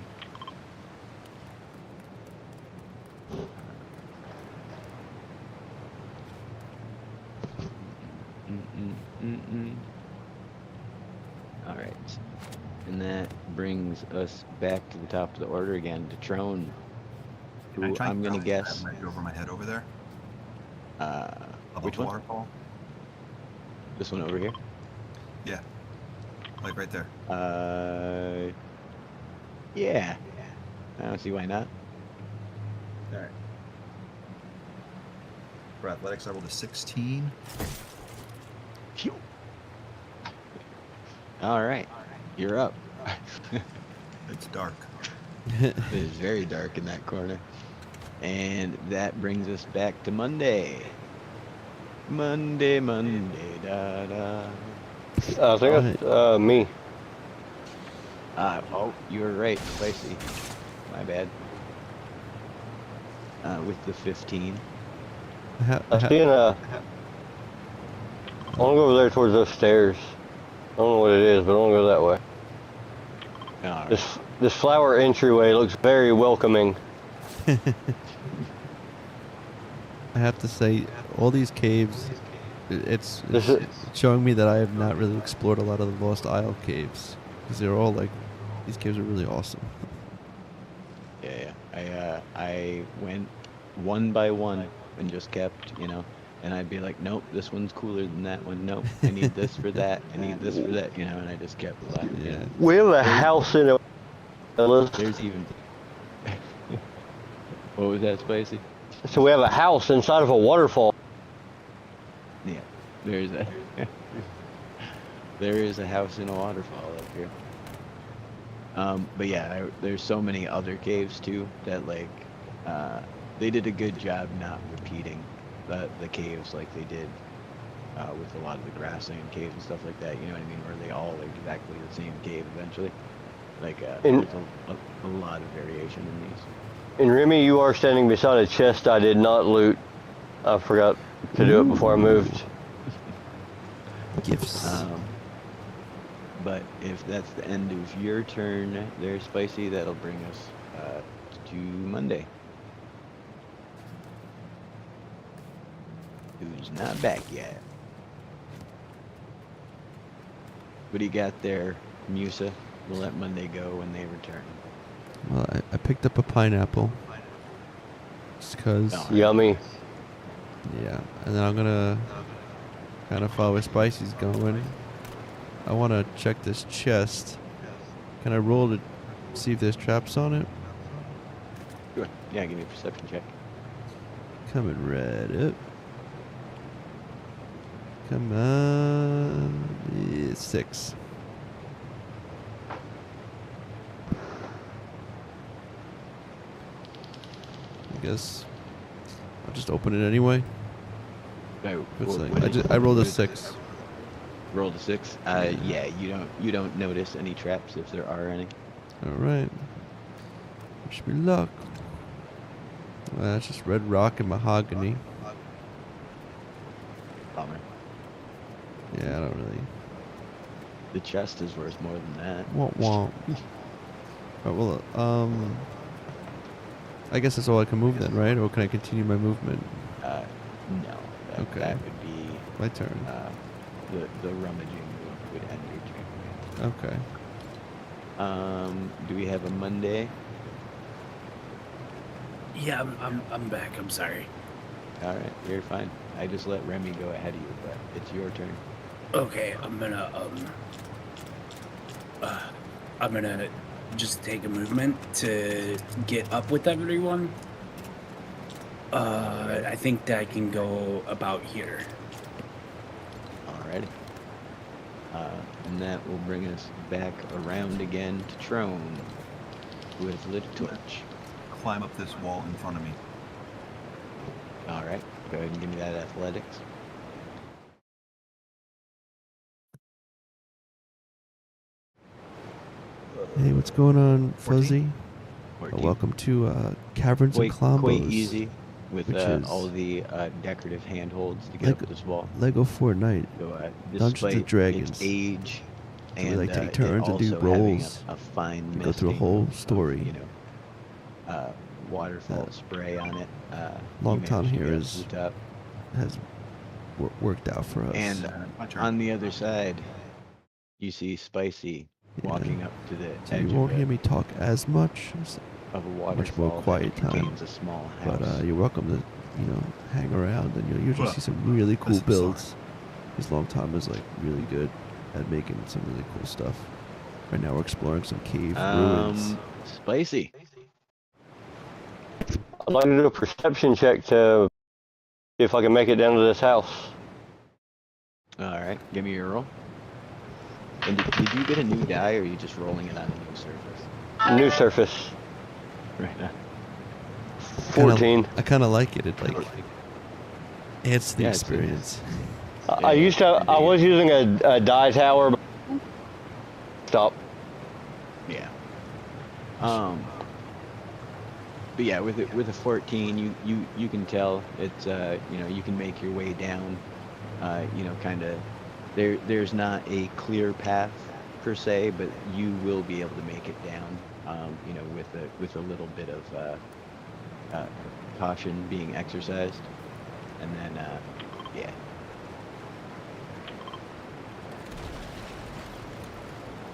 All right. And that brings us back to the top of the order again to Trone, Can I who try and I'm gonna bounce guess. that might be over my head over there. Above Which the one? waterfall. This one over here. Yeah. Like right there. Yeah. I don't see why not. All right. For athletics, I rolled a 16. Phew. All right. You're up. It's dark. It is very dark in that corner. And that brings us back to Monday. Monday, da da. I think that's me. Oh, you were right, Spicy. My bad. With the 15. I see I want to go over there towards those stairs. I don't know what it is, but I want to go that way. All right. This flower entryway looks very welcoming. I have to say, all these caves, it's This is- showing me that I have not really explored a lot of the Lost Isle caves. Because they're all like, these caves are really awesome. Yeah. I went one by one and just kept, and I'd be like, nope, this one's cooler than that one. Nope, I need this for that. I need this for that, and I just kept left. Yeah. We have a house in it. There's even. What was that, Spicy? So we have a house inside of a waterfall. Yeah, there's a. There is a house in a waterfall up here. But yeah, there's so many other caves too that they did a good job not repeating the caves like they did with a lot of the grassland caves and stuff like that. You know what I mean? Where they all are exactly the same cave eventually. There's a lot of variation in these. And Remy, you are standing beside a chest I did not loot. I forgot to do it before I moved. Gifts. But if that's the end of your turn there, Spicy, that'll bring us to Monday. Who's not back yet. What do you got there, Musa? We'll let Monday go when they return. Well, I picked up a pineapple. Just because. Oh. Yummy. Yeah. And then I'm going to kind of follow where Spicy's going. I want to check this chest. Can I roll to see if there's traps on it? Sure. Yeah, give me a perception check. Coming right up. Come on. Yeah, 6. I guess I'll just open it anyway. No, It's like, I rolled a 6. Rolled a 6. Yeah, you don't notice any traps if there are any. All right. Wish me luck. Well, that's just red rock and mahogany. Bummer. Yeah, I don't really. The chest is worth more than that. Womp womp. Alright, well, I guess that's all I can move then, right? Or can I continue my movement? No. Okay. That would be My turn. the rummaging would end your turn. Okay. Do we have a Monday? Yeah, I'm back. I'm sorry. All right, you're fine. I just let Remy go ahead of you, but it's your turn. Okay, I'm gonna just take a movement to get up with everyone. I think that I can go about here. Alrighty. And that will bring us back around again to Trone, who has lit a torch. Climb up this wall in front of me. All right, go ahead and give me that athletics. Hey, what's going on, 14? Fuzzy? 14. Welcome to Caverns and Klombos. Quite easy with which is all the decorative handholds to get up this wall. Lego Fortnite. So, Dungeons despite and Dragons. its age So we and like take it turns and do also having rolls. a fine We go through a misting whole of, story. you know, waterfall spray on it. Long you Tom managed to here get is- to the top. Has worked out for us. And My turn. on the other side, you see Spicy Yeah. walking up to the So edge you won't of, hear me talk as much, of a more waterfall quiet that time, contains a small house. but you're welcome to, hang around, and you'll usually Well, see some really cool listen, builds. Because Long Tom is like really good at making some really cool stuff. Right now we're exploring some cave ruins. Spicy. I'd like to do a perception check to see if I can make it down to this house. All right, give me your roll. And did you get a new die, or are you just rolling it on a new surface? New surface, Right now. 14. I kind of like it. It like adds to the Yeah, experience. I used to. I was using a die tower. But stop. Yeah. But yeah, with a 14, you can tell it's you can make your way down. Kind of there's not a clear path per se, but you will be able to make it down. With a little bit of caution being exercised, and then yeah.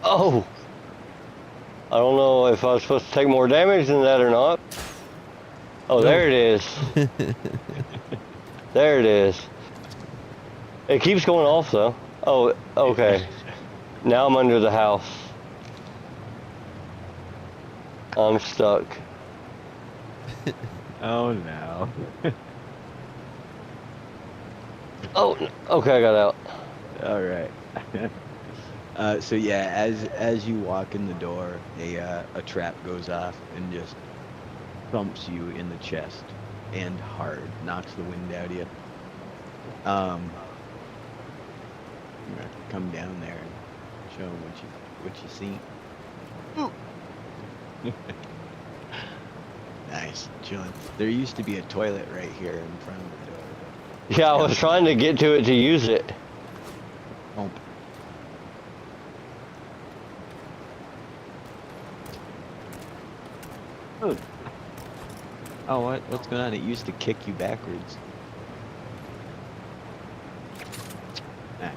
Oh. I don't know if I was supposed to take more damage than that or not. Oh, there it is. There it is. It keeps going off though. Oh, okay. Now I'm under the house. I'm stuck. Oh no. Oh, okay, I got out. All right. So yeah, as you walk in the door, a trap goes off and just thumps you in the chest, and hard, knocks the wind out of you. I'm gonna come down there and show 'em what you see. Nice, chilling. There used to be a toilet right here in front of the door. Yeah, I was trying to get to it to use it. Oh. Oh, what's going on? It used to kick you backwards. Ah.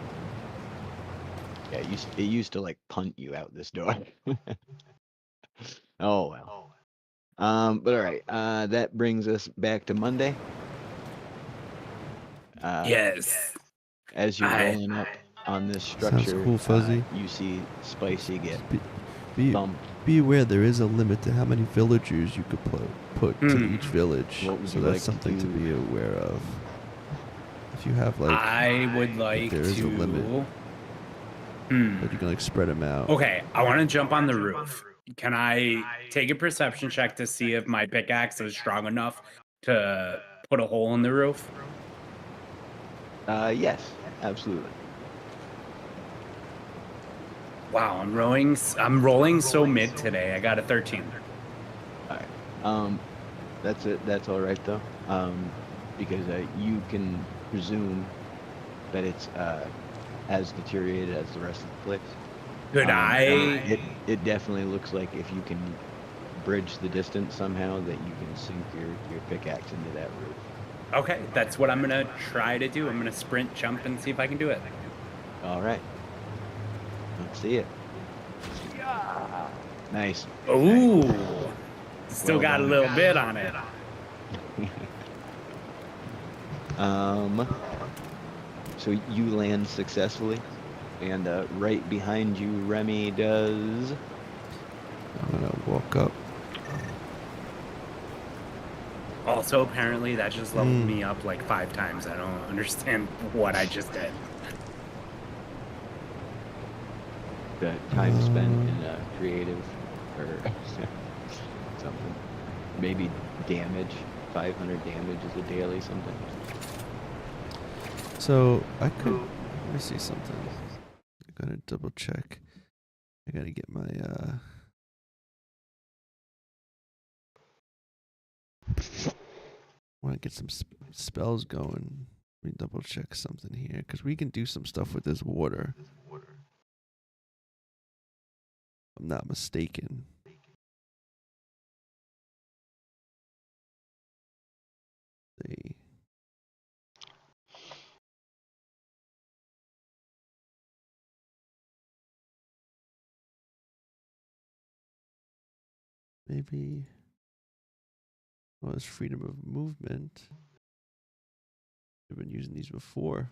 Yeah, it used to like punt you out this door. Oh well. But all right. That brings us back to Monday. Yes. As you're I- rolling up on this Sounds structure, cool, Fuzzy. you see Spicy get Be thumped. aware there is a limit to how many villagers you could put to Hmm. each village. What would So you that's like to something to do? be aware of. If you have like, I would like there is a to. limit. But you can like spread them out. Okay, I want to jump on the roof. Can I take a perception check to see if my pickaxe is strong enough to put a hole in the roof? Yes, absolutely. Wow, I'm rolling so mid today. I got a 13. All right. That's it. That's all right though. Because you can presume that it's as deteriorated as the rest of the place. Could I? It definitely looks like if you can bridge the distance somehow, that you can sink your pickaxe into that roof. Okay, that's what I'm gonna try to do. I'm gonna sprint, jump, and see if I can do it. All right. Let's see it. Nice. Ooh, still Well got a done. little bit on it. So you land successfully, and right behind you, Remy does. I'm gonna walk up. Also, apparently, that just leveled me up like 5 times. I don't understand what I just did. The time spent in creative or something. Maybe damage. 500 damage is a daily something. So I could. Let me see something. I gotta double check. I gotta get my want to get some spells going. Let me double check something here because we can do some stuff with this water. If I'm not mistaken. See. Maybe. Well, it's freedom of movement. I've been using these before.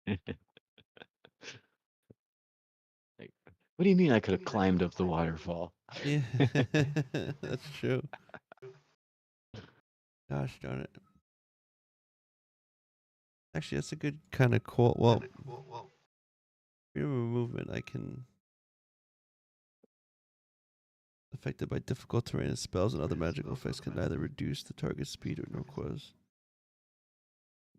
Like, what do you mean I could have climbed up the waterfall? Yeah, that's true. Gosh darn it. Actually, that's a good kind of call. Well, freedom of movement, I can. Affected by difficult terrain and spells and other magical effects can neither reduce the target's speed or nor cause.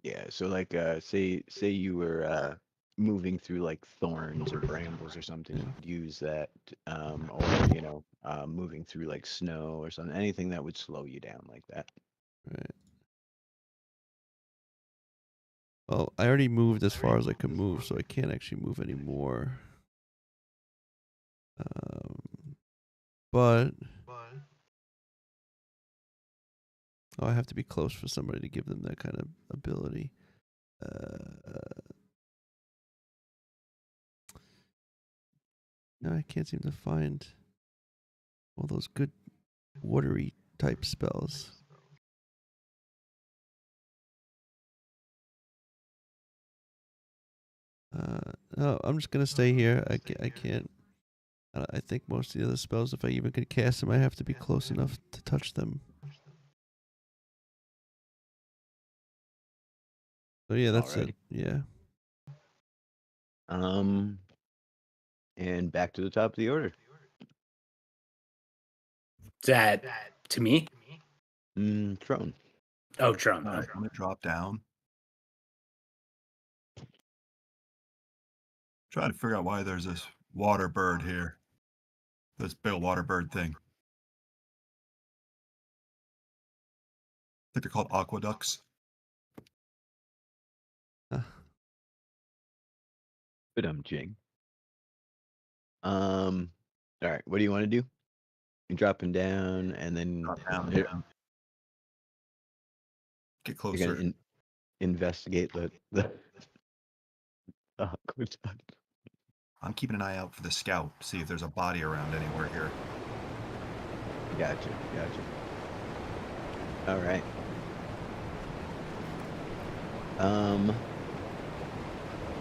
Yeah, so like say you were moving through like thorns or brambles or something, Yeah. you could use that or moving through like snow or something, anything that would slow you down like that. Right. Well, I already moved as far as I could move, so I can't actually move anymore. But I have to be close for somebody to give them that kind of ability. No, I can't seem to find all those good watery type spells. No, I'm just gonna stay here. I can't. I think most of the other spells, if I even could cast them, I have to be close enough to touch them. So yeah, that's it. Alrighty. Yeah. And back to the top of the order. Is that to me? Throne. Oh, Trump. I'm gonna drop down. Trying to figure out why there's this water bird here. This big water bird thing. I think they're called aqueducts. Jing. All right, what do you want to do? You're dropping down and then Drop down. you're Get gonna closer. investigate the aqueduct. I'm keeping an eye out for the scout, see if there's a body around anywhere here. Gotcha. All right.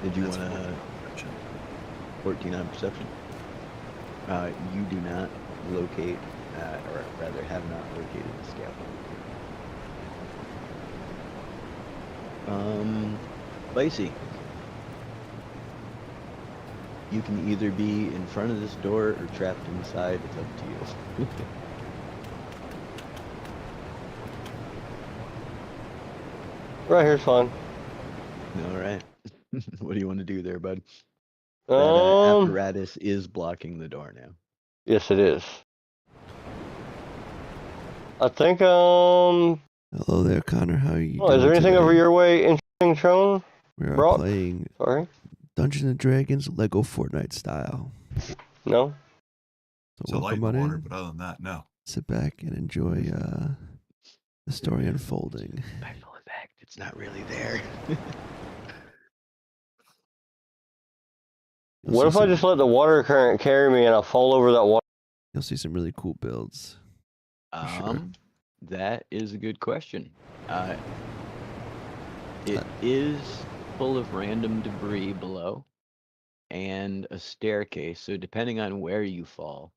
Did you want to 14 on perception? You do not locate, or rather have not located the scout. Lacey, you can either be in front of this door or trapped inside. It's up to you. Right here's fine. All right. What do you want to do there, bud? That Um, apparatus is blocking the door now. yes, it is. I think, Hello there, Connor. How are you oh, doing is there anything today? over your way interesting, Sean? We are Brock? playing Sorry? Dungeons and Dragons Lego Fortnite style. No? It's So a light in welcome the on water, in. but other than that, no. Sit back and enjoy the story unfolding. Special effect. It's not really there. What if I just let the water current carry me and I fall over that water? You'll see some really cool builds. Sure. That is a good question. It is full of random debris below and a staircase. So depending on where you fall,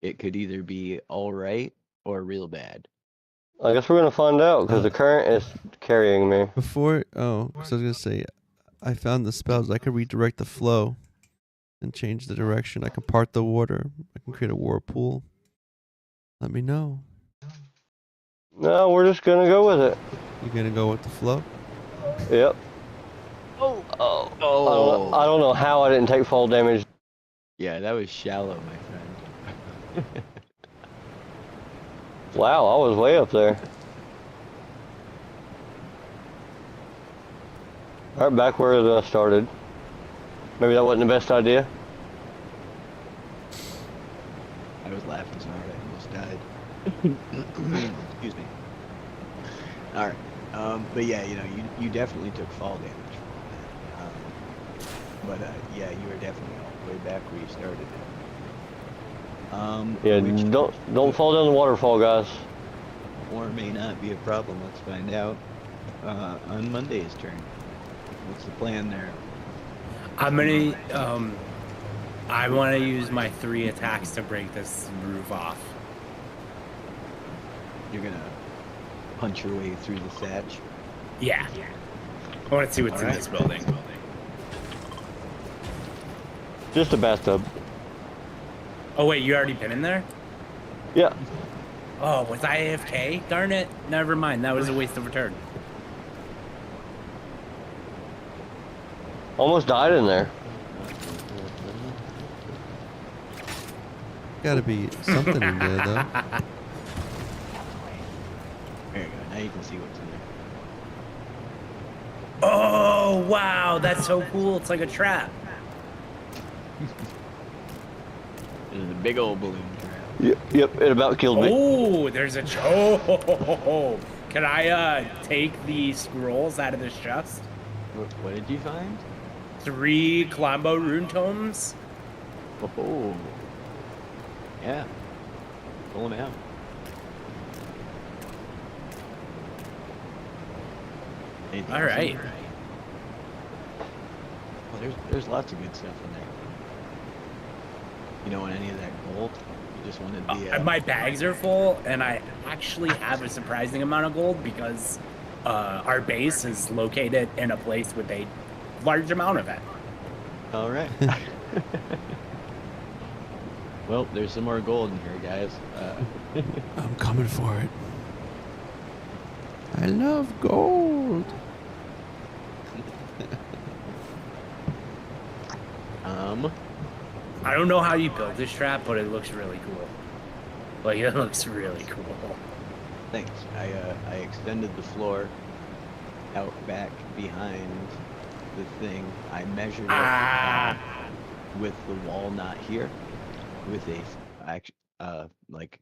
it could either be all right or real bad. I guess we're going to find out because the current is carrying me. Because I was going to say, I found the spells. I could redirect the flow and change the direction. I can part the water. I can create a whirlpool. Let me know. No, we're just gonna go with it. You're gonna go with the flow? Yep. Oh. Oh. Oh. I don't know how I didn't take fall damage. Yeah, that was shallow, my friend. Wow, I was way up there. Right back where it started. Maybe that wasn't the best idea. I was laughing so hard I almost died. Excuse me. All right. But yeah, you definitely took fall damage from all that. But yeah, you were definitely all the way back where you started. Yeah, Which don't fall down the waterfall, guys. or may not be a problem. Let's find out on Monday's turn. What's the plan there? I'm gonna I want to use my 3 attacks to break this roof off. You're gonna punch your way through the thatch. Yeah. I want to see what's in Alright. this building. Just a bathtub. Oh wait, you already been in there? Yeah. Oh, was I AFK? Darn it. Never mind. That was a waste of a turn. Almost died in there. Gotta be something in there, though. There you go. Now you can see what's in there. Oh, wow. That's so cool. It's like a trap. There's a big old balloon trap. Yep, it about killed me. Oh, there's a... Oh, can I take the scrolls out of this chest? What did you find? 3 Klombo rune tomes? Oh. Yeah. Pull them out. Anything All else in right. there? Well, there's lots of good stuff in there. You don't want any of that gold? You just wanted the... My bags are full, and I actually have a surprising amount of gold because our base is located in a place with a large amount of it. All right. Well, there's some more gold in here, guys. I'm coming for it. I love gold. I don't know how you built this trap, but it looks really cool. Like, it looks really cool. Thanks. I extended the floor out back behind the thing. I measured it with the wall not here, with a like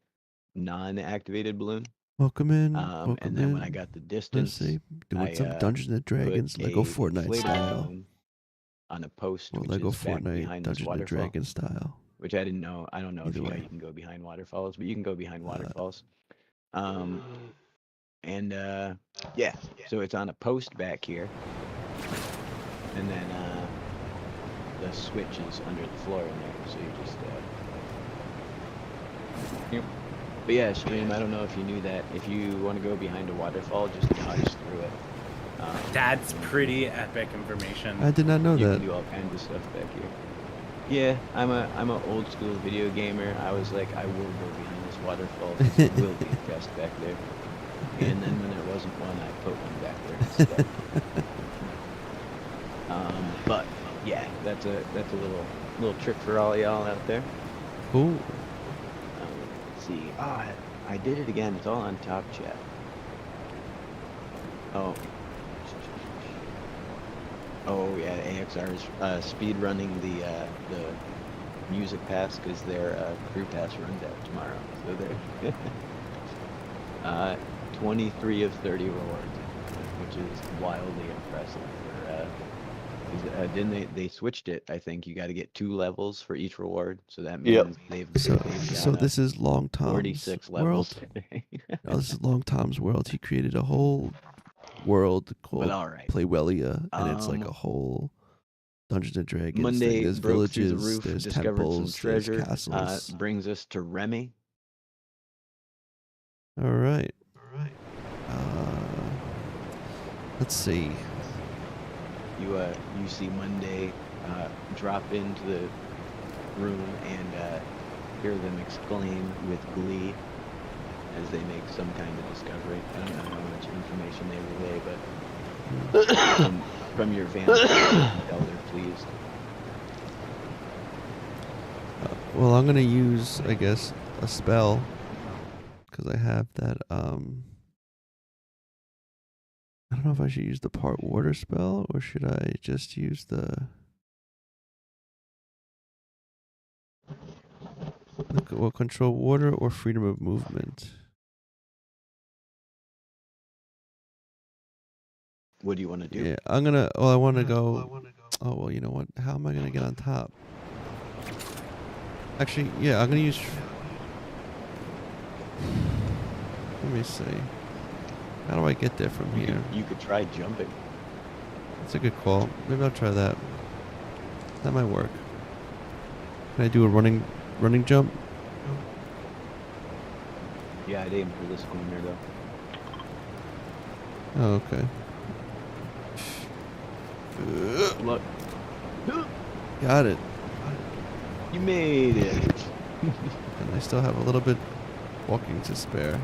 non-activated balloon. Welcome in. And then when I got the distance, Let's see. Doing I, some Dungeons and Dragons put Lego a Fortnite inflatable style. balloon on a post, Or which Lego is back Fortnite behind this Dungeons and waterfall. Dragons style. Which I didn't know. I don't know Either if way. you can go behind waterfalls, but you can go behind waterfalls. Yeah, so it's on a post back here, and then the switch is under the floor in there. So you just yep. But yeah, Stream. I don't know if you knew that. If you want to go behind a waterfall, just dodge through it. That's pretty epic information. I did not know You that. can do all kinds of stuff back here. Yeah, I'm a old school video gamer. I was like, I will go behind this waterfall. There will be a chest back there. And then when there wasn't one, I put one back there instead. But yeah, that's a little trick for all y'all out there. Cool. Let's see. I did it again. It's all on top chat. Oh yeah, AXR is speed running the music pass because their crew pass runs out tomorrow. So they're 23 of 30 rewards, which is wildly impressive. Didn't they switched it? I think you got to get 2 levels for each reward, so that means they've So got this is Long Tom's 46 levels world. today. No, this is Long Tom's world. He created a whole world called all right. Playwelia, and it's like a whole Dungeons and Dragons Monday thing. There's broke through villages, the roof, there's discovered temples, some treasure. there's castles. Brings us to Remy. All right. Let's see. You see Monday drop into room and hear them exclaim with glee as they make some kind of discovery. I don't know how much information they relay, but from your vantage point, you can tell they're pleased. Well, I'm gonna use, I guess, a spell because I have that. I don't know if I should use the part water spell or should I just use the. Well, control water or freedom of movement. What do you want to do? Yeah, I'm gonna. Well, I want to go. Oh well, you know what? How am I gonna get on top? Actually, yeah, I'm gonna use. Let me see. How do I get there from here? You could try jumping. That's a good call. Maybe I'll try that. That might work. Can I do a running jump? Yeah, I'd aim for this corner though. Oh, okay. Look, Got it. you made it. And I still have a little bit walking to spare.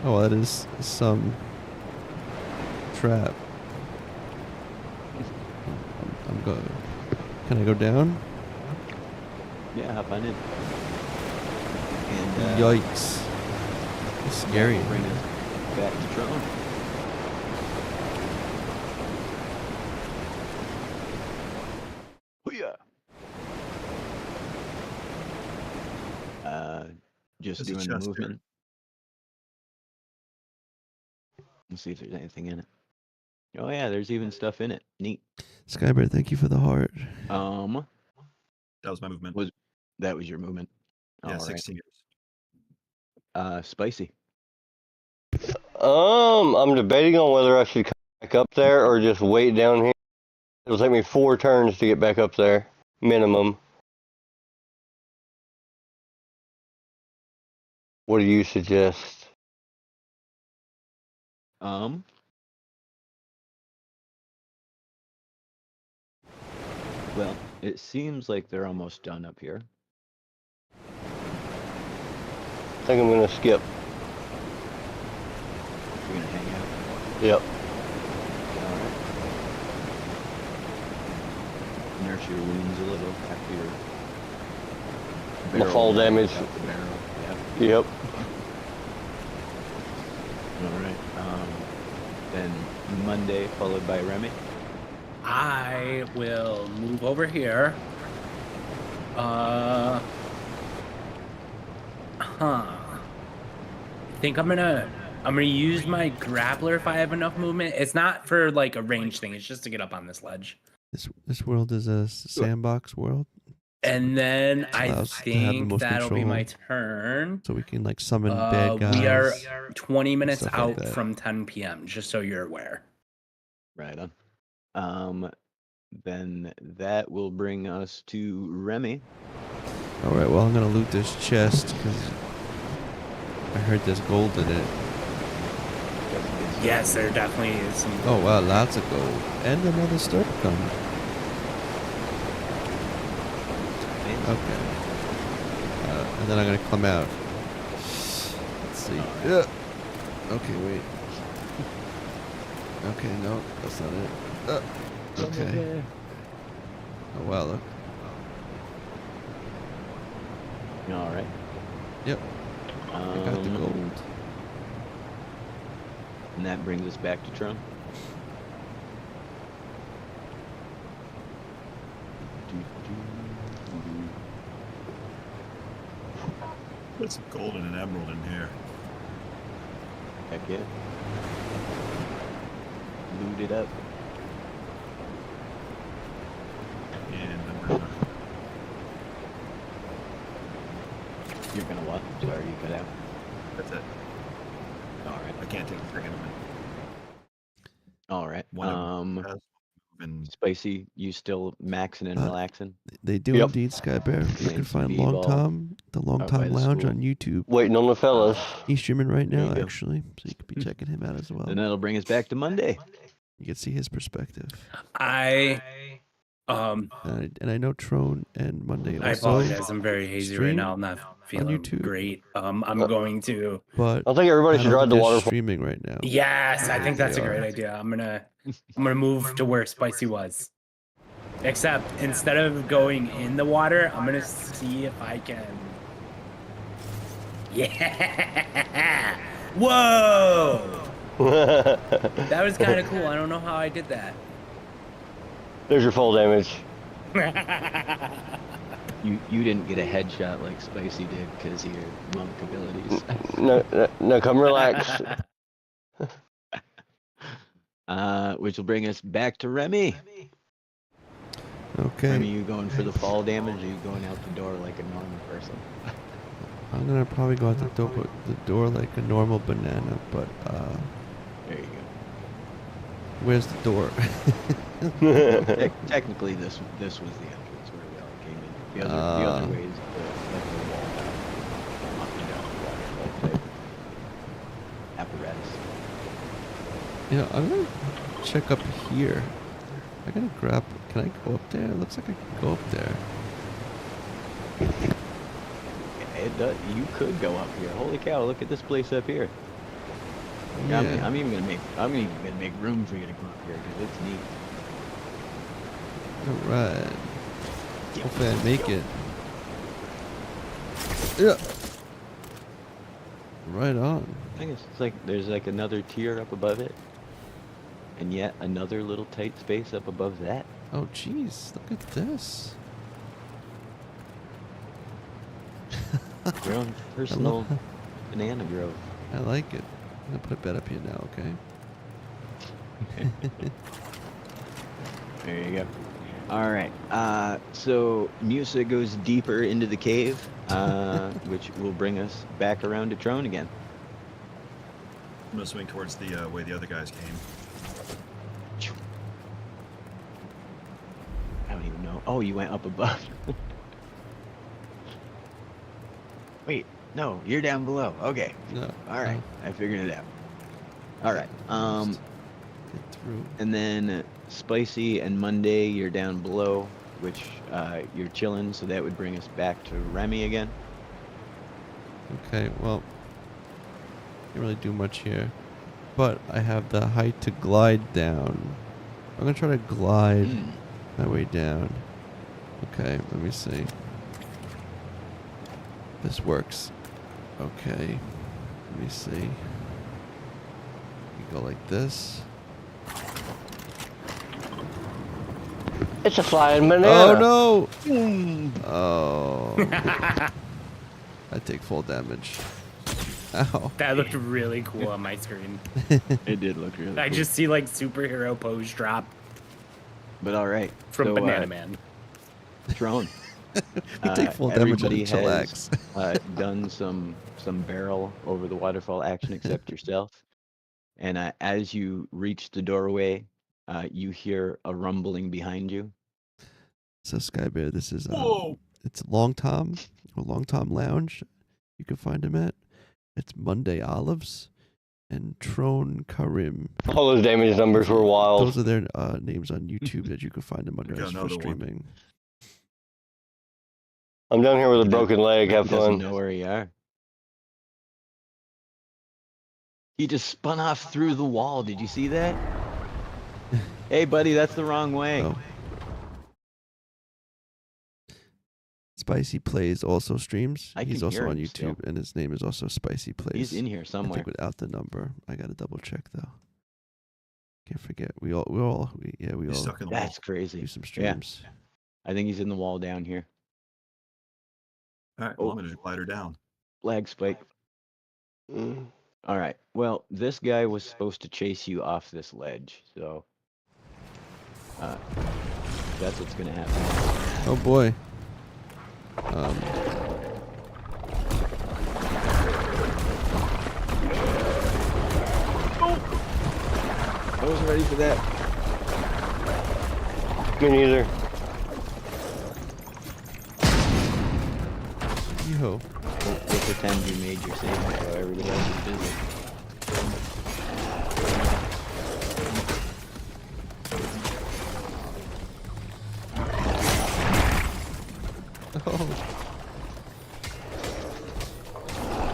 Oh, well, that is some trap. I'm going. Can I go down? Yeah, hop on in. And Yikes. It's scary. that will bring us back to Tron. Hoo-yah. Just There's a doing the chest here. movement. Let's see if there's anything in it. Oh yeah, there's even stuff in it. Neat. Skybear, thank you for the heart. That was my movement. That was your movement. Yeah, All right. 16 years. Spicy. I'm debating on whether I should come back up there or just wait down here. It'll take me 4 turns to get back up there, minimum. What do you suggest? Well, it seems like they're almost done up here. I think I'm gonna skip. You're gonna hang out. Yep. All right. Nurse your wounds a little after your My fall barrel damage. out the barrel. Yep. Yep. All right. Then Monday followed by Remy. I will move over here. I think I'm gonna use my grappler if I have enough movement. It's not for like a range thing. It's just to get up on this ledge. This world is a sandbox world. And then I allows to have the think most that'll be my control. turn. So we can like summon bad guys. We are 20 minutes stuff like out that. from 10 p.m. Just so you're aware. Right on. Then that will bring us to Remy. All right. Well, I'm gonna loot this chest because I heard there's gold in it. Yes, there definitely is some. Oh wow, lots of gold and another star coming. Okay. And then I'm gonna come out. Let's see. Yeah. Okay, wait. Okay, no, that's not it. Okay. Oh wow, look. All right. Yep. I got the gold. And that brings us back to Tron. Put some gold and an emerald in here. Heck yeah. Loot it up. And then we're gonna You're gonna what? Sorry, you cut out. that's it. All right. I can't take a second of it. All right. One of them has been Spicy, you still maxing and relaxing? They do Yep. indeed, Skybear. You Playing can some find b-ball Long Tom, the Long out by Tom the Lounge school. on YouTube. Waiting on the fellas. He's streaming right There now, you go. actually, so you could be checking him out as well. And that'll bring us back to Monday. You can see his perspective. I And I know Trone and Monday I also. apologize. I'm very hazy right stream now. I'm not feeling YouTube. great. I'm going to. But I think everybody I should don't ride think the they're waterfall. streaming right now. Yes, I think They that's a great are. idea. I'm gonna move to where Spicy was. Except instead of going in the water, I'm gonna see if I can. Yeah. Whoa. That was kind of cool. I don't know how I did that. There's your fall damage. You didn't get a headshot like Spicy did because of your monk abilities. No, come relax. Which will bring us back to Remy. Okay. Remy, you going for the fall damage, or you going out the door like a normal person? I'm gonna probably go out the door like a normal banana, but There you go. where's the door? Technically, this was the entrance where we all came in. The other way is like the wall down, up and down the waterfall type apparatus. You know, I'm gonna check up here. I gotta grab. Can I go up there? It looks like I can go up there. It does. You could go up here. Holy cow! Look at this place up here. Yeah. Yeah. I'm even gonna make room for you to go up here because it's neat. Alright. Hopefully I make it. Yeah. Right on. I think it's like there's like another tier up above it, and yet another little tight space up above that. Oh jeez, look at this. Your own personal banana grove. I like it. I'm gonna put a bed up here now, okay? There you go. All right. So Musa goes deeper into the cave, which will bring us back around to Trone again. I'm gonna swing towards the way the other guys came. I don't even know. Oh, you went up above. Wait, no, you're down below. Okay. No. All right. I figured it out. All right. Get through. And then Spicy and Monday, you're down below, which you're chilling, so that would bring us back to Remy again. Okay, well, can't really do much here, but I have the height to glide down. I'm gonna try to glide my way down. Okay, let me see. This works. Okay, let me see. You go like this. It's a flying banana. Oh no! Oh. I take full damage. Ow. That looked really cool on my screen. It did look really I cool. just see like superhero pose drop But all right. from so, Banana Man. Trone. You take full damage and everybody chillax. has done some barrel over the waterfall action except yourself. And as you reach the doorway, you hear a rumbling behind you. So Skybear, this is Whoa! it's Long Tom or Long Tom Lounge. You can find him at. It's Monday Olives and Trone Karim. All those damage numbers were wild. Those are their names on YouTube that you can find them under Got us for another one. streaming. I'm down here with a broken leg. Have He doesn't fun. know where you are. He just spun off through the wall. Did you see that? Hey, buddy, that's the wrong way. Oh. Spicy Plays also streams. I He's can also hear on him YouTube, still. and his name is also Spicy Plays. He's in here I somewhere. think without the number. I gotta double check though. Can't forget. We He's all stuck in the wall. That's crazy. do some streams. I think he's in the wall down here. All right, well, I'm gonna glide her down. Flag spike. Mm. All right. Well, this guy was supposed to chase you off this ledge, so that's what's gonna happen. Oh boy. I wasn't ready for that. Me neither. Yo. We'll pretend you made your save while everybody else is busy. Are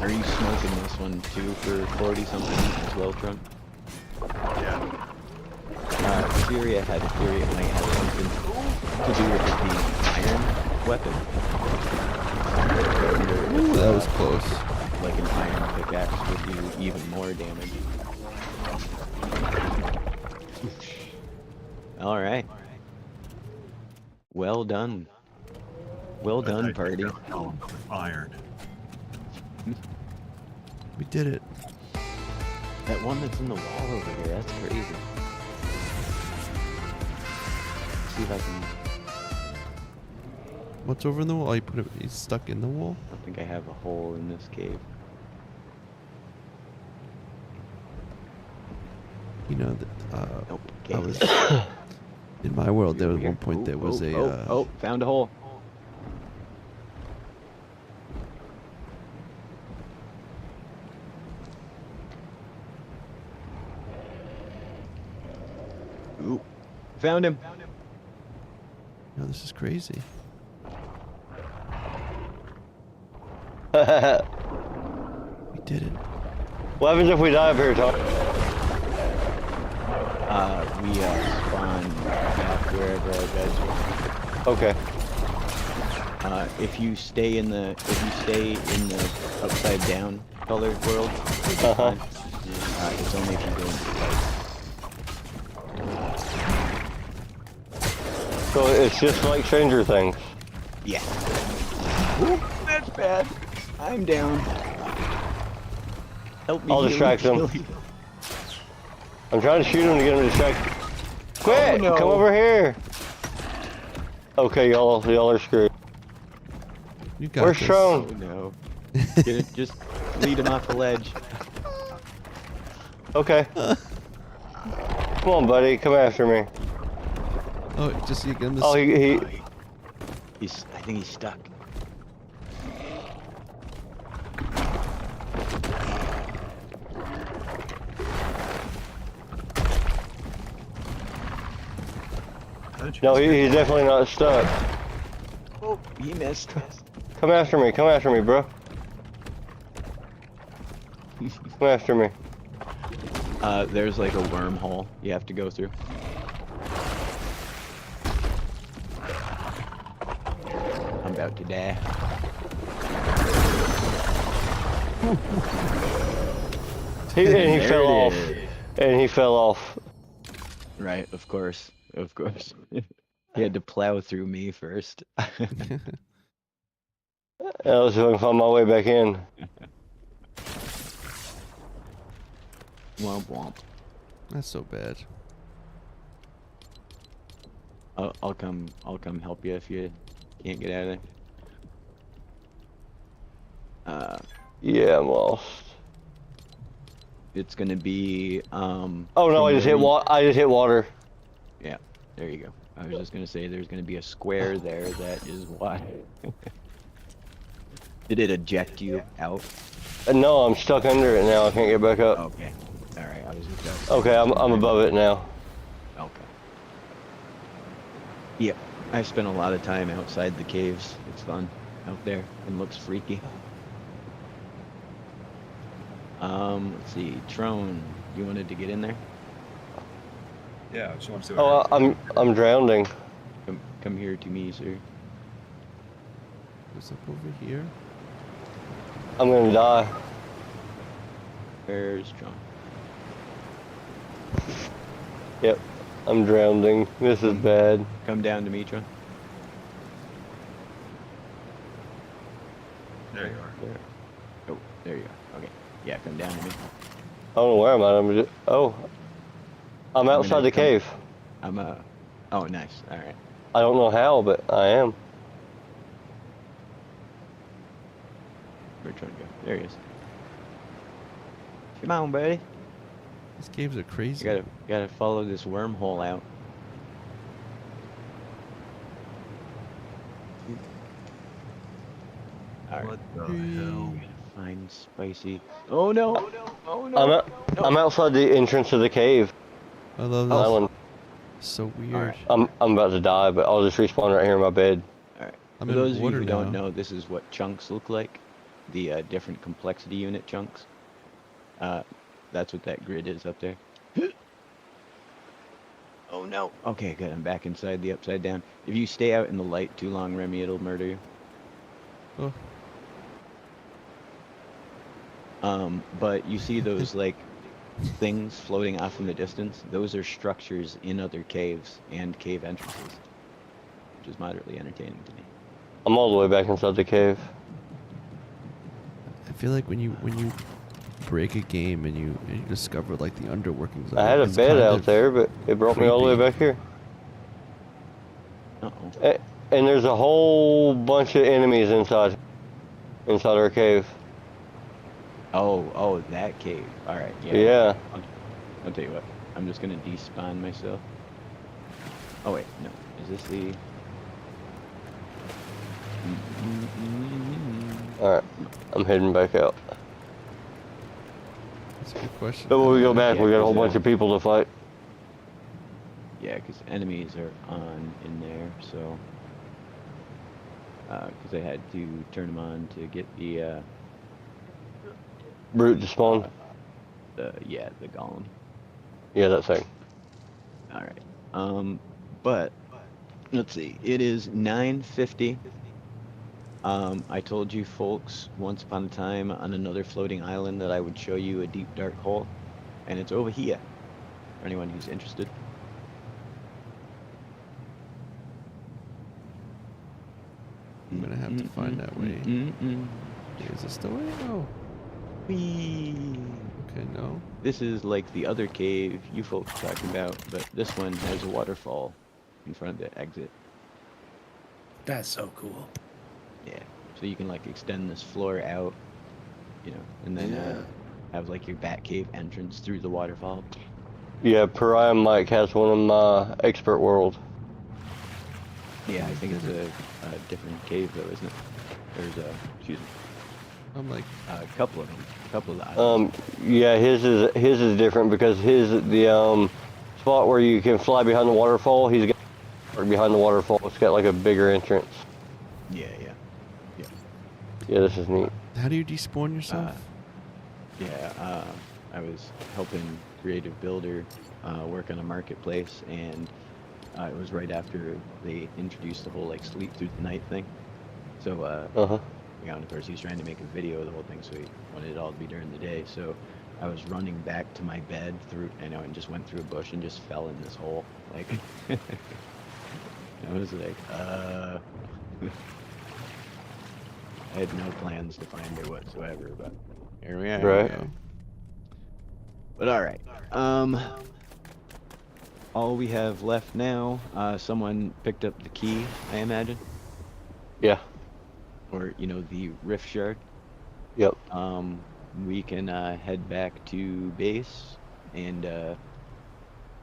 you smoking this one too for 40 something as well, Trump? Yeah. Syria had a theory it might have something to do with it being an iron weapon. Ooh, that was close. Like an iron pickaxe would do even more damage. All right. Well done. Well done, party. Iron. We did it. That one that's in the wall over here, that's crazy. See if I can... What's over in the wall? Oh, you put it. He's stuck in the wall. I think I have a hole in this cave. You know that. Nope. I Cave. was in my world. There was Here. one point Ooh, there was oh, a. oh, found a hole. Ooh, found him. No, this is crazy. We did it. What happens if we die up here, Tom? We spawn back wherever our guys were. Okay. If you stay in the upside down colored world, it's Uh-huh. fine. It's only if you go into light. So it's just like Stranger Things. Yeah. Ooh, that's bad. I'm down. Help me. I'll heal distract you, him. kill you. I'm trying to shoot him to get him distracted. Quit! no. Come over here! Okay, y'all are screwed. You got Where's this. Oh Trone? no. Get it, just lead him off the ledge. Okay. Come on, buddy. Come after me. Oh, just so you get him. Oh, he I think he's stuck. no, he's definitely not stuck. Oh, he missed. Come after me, bro. Come after me. There's like a wormhole you have to go through. I'm about to die. He There fell it off. is. And he fell off. Right, of course. Of course. He had to plow through me first. I was if I can find my way back in. Womp womp. That's so bad. I'll come help you if you can't get out of there. Yeah, I'm lost. It's gonna be Oh no, from I just where hit you- I just hit water. Yeah, there you go. I was just gonna say there's gonna be a square there that is wide. Did it eject you out? No, I'm stuck under it now. I can't get back up. Okay. Alright, I was just about to- Okay, I'm above it now. Okay. Yep. I spent a lot of time outside the caves. It's fun out there and looks freaky. Let's see. Trone, you wanted to get in there? Yeah, I just want to see Oh, I'm drowning. Come here to me, sir. What's up over here? I'm gonna die. Where's Trone? Yep, I'm drowning. This is bad. Come down to me, Trone. There you are. There. Oh, there you are. Okay. Yeah, come down to me. I don't know where I'm at. I'm outside the cave. I'm oh, nice. Alright. I don't know how, but I am. Where'd Trone go? There he is. Come on, buddy. These caves are You crazy. gotta follow this wormhole out. Alright. What the hell? Find spicy. Oh no! Oh no! I'm outside the entrance of the cave. I love this. Island. So weird. Alright. I'm about to die, but I'll just respawn right here in my bed. Alright. I'm For in those of you water who now. don't know, this is what chunks look like. The different complexity unit chunks. Uh, that's what that grid is up there. Oh no. Okay, good. I'm back inside the upside down. If you stay out in the light too long, Remy, it'll murder you. Oh, But you see those like things floating off in the distance? Those are structures in other caves and cave entrances, which is moderately entertaining to me. I'm all the way back inside the cave. I feel like when you break a game and you discover like the underworkings of I it, had a it's bed kind out of there, but it brought me all the way creepy. back here. Uh-oh. And there's a whole bunch of enemies inside our cave. Oh, that cave. All right, yeah. Yeah. I'll tell you what. I'm just gonna despawn myself. Oh wait, no. Is this the? Alright. I'm heading back out. That's a good question. But when we go back, Yeah, we got a whole 'cause, bunch of people to fight. Yeah, because enemies are on in there, so. Because I had to turn them on to get the Brute to spawn. the golem. Yeah, that thing. All right. But let's see. It is 9:50. I told you folks once upon a time on another floating island that I would show you a deep dark hole, and it's over here. For anyone who's interested. I'm gonna have to find that way. Is this the way? Oh, Whee! okay, no. This is like the other cave you folks are talking about, but this one has a waterfall in front of the exit. That's so cool. Yeah. So you can like extend this floor out, and then have like your bat cave entrance through the waterfall. Yeah, Pariah Mike has one of my expert world. Yeah, I think it's a different cave though, isn't it? There's excuse me, I'm like, a couple of them, a couple of the islands. Yeah, his is different because the spot where you can fly behind the waterfall, he's got behind the waterfall. It's got like a bigger entrance. Yeah. Yeah, this is neat. how do you despawn yourself? I was helping Creative Builder work on a marketplace, and it was right after they introduced the whole like sleep through the night thing. So and of course he's trying to make a video of the whole thing, so he wanted it all to be during the day. So I was running back to my bed and just went through a bush and just fell in this hole. Like I was like, I had no plans to find it whatsoever, but here we are. Right. But all right. All we have left now, someone picked up the key, I imagine, Yeah. or the rift shard. Yep. We can head back to base, and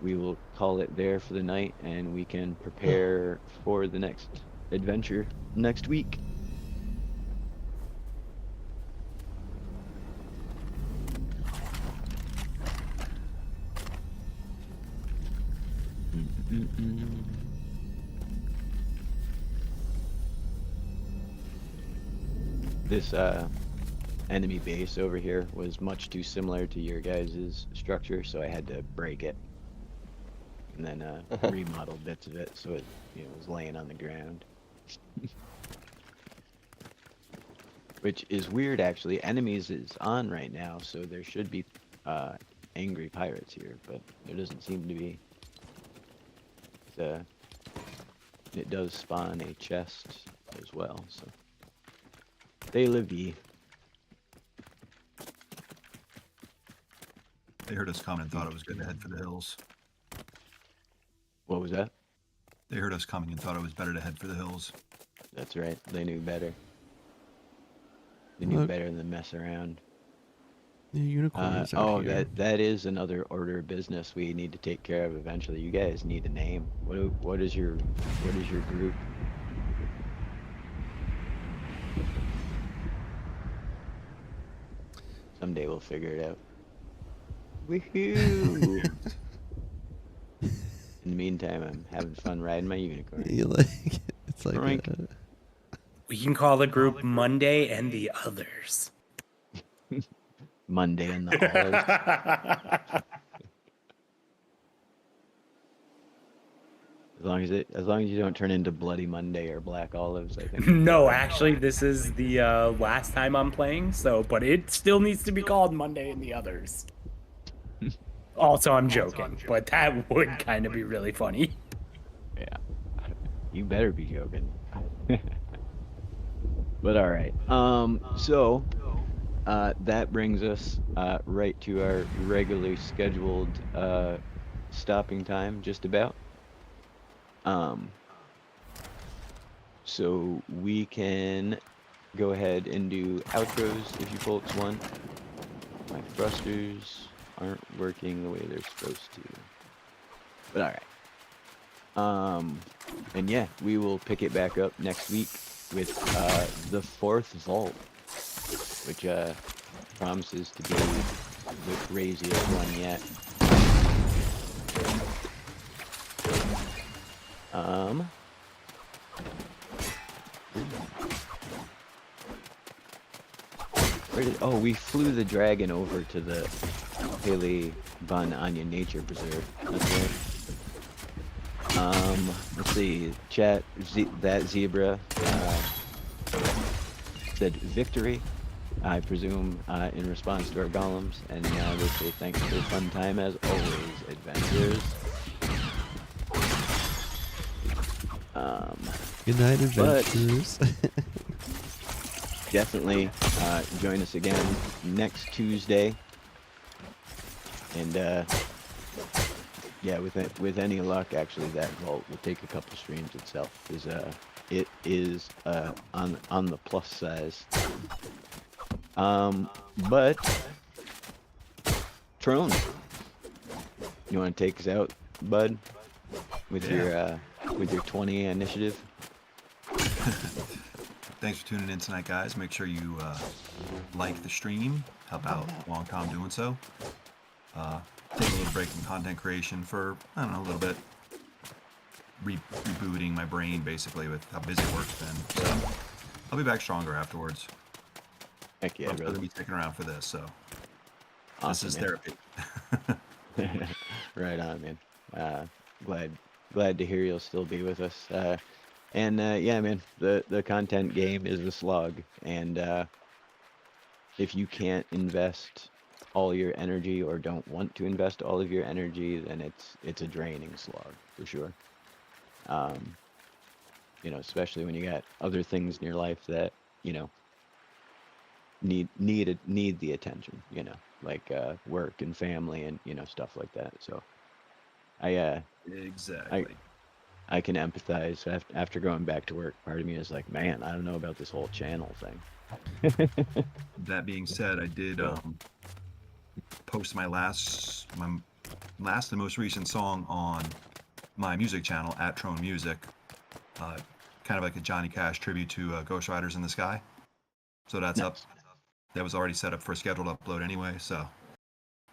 we will call it there for the night, and we can prepare for the next adventure next week. This enemy base over here was much too similar to your guys' structure, so I had to break it and then remodel bits of it so it was laying on the ground. Which is weird, actually. Enemies is on right now, so there should be angry pirates here, but there doesn't seem to be. It does spawn a chest as well, so they live ye. They heard us coming and thought it was good to head for the hills. What was that? They heard us coming and thought it was better to head for the hills. That's right. They knew better. They knew Look. better than mess around. The unicorns out here. that is another order of business we need to take care of eventually. You guys need a name. What is your group? Someday we'll figure it out. Woohoo! In the meantime, I'm having fun riding my unicorn. You like, it's like Frank. We can call the group Monday and the Others. Monday and the Olives. As long as you don't turn into Bloody Monday or Black Olives, I think. No, actually, this is the last time I'm playing, but it still needs to be called Monday and the Others. Also, I'm joking, but that would kind of be really funny. Yeah. You better be joking. But all right. So that brings us right to our regularly scheduled stopping time, just about. So we can go ahead and do outros if you folks want. My thrusters aren't working the way they're supposed to. But all right. And yeah, we will pick it back up next week with the 4th vault, which promises to be the craziest one yet. Oh, we flew the dragon over to the Haley Bun Onion Nature Preserve. That's right. Let's see. Chat, that zebra said victory, I presume, in response to our golems, and now they say thanks for the fun time as always, adventurers. Good night, adventurers. Definitely join us again next Tuesday, and yeah, with any luck, actually, that vault will take a couple streams itself. It is on the plus size. But Trone, you want to take us out, bud, with your 20 initiative? Thanks for tuning in tonight, guys. Make sure you like the stream. Help out while I'm doing so. Take a little break from content creation for, I don't know, a little bit. Rebooting my brain, basically, with how busy work's been. So I'll be back stronger afterwards. Heck yeah, I'm brother. going to be sticking around for this, so Awesome, this is man. therapy. Right on, man. Glad to hear you'll still be with us. And yeah, man, the content game is a slog, and if you can't invest all your energy or don't want to invest all of your energy, then it's a draining slog for sure. You know, especially when you got other things in your life that, you know, need the attention, you know, like work and family and, you know, stuff like that. So Exactly. I can empathize. After going back to work, part of me is like, man, I don't know about this whole channel thing. That being said, I did post my last and most recent song on my music channel at Trone Music, kind of like a Johnny Cash tribute to Ghost Riders in the Sky. So that's Nice. up. That was already set up for a scheduled upload anyway. So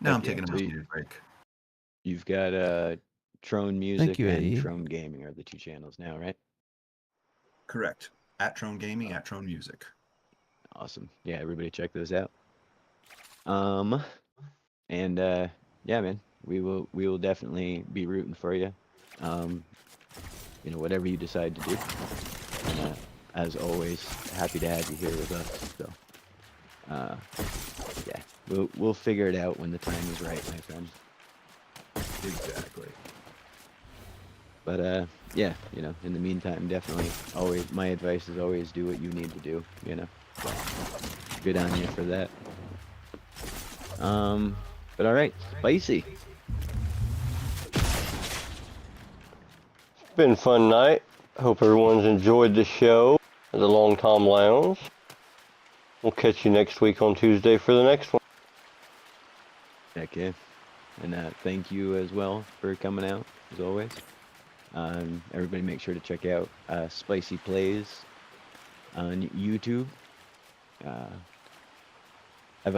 now I'm taking a much needed break. You've got Trone Music you, and AE. Trone Gaming are the two channels now, right? Correct. At Trone Gaming, at Trone Music. Awesome. Yeah, everybody check those out. And yeah, man, we will definitely be rooting for you. You know, whatever you decide to do. As always, happy to have you here with us. So, yeah, we'll figure it out when the time is right, my friend. Exactly. But yeah, you know, in the meantime, definitely always, my advice is always do what you need to do, you know. So, good on you for that. But all right, spicy. It's been a fun night. Hope everyone's enjoyed the show at the Long Tom Lounge. We'll catch you next week on Tuesday for the next one. Heck yeah. And thank you as well for coming out, as always. Everybody make sure to check out Spicy Plays on YouTube. Have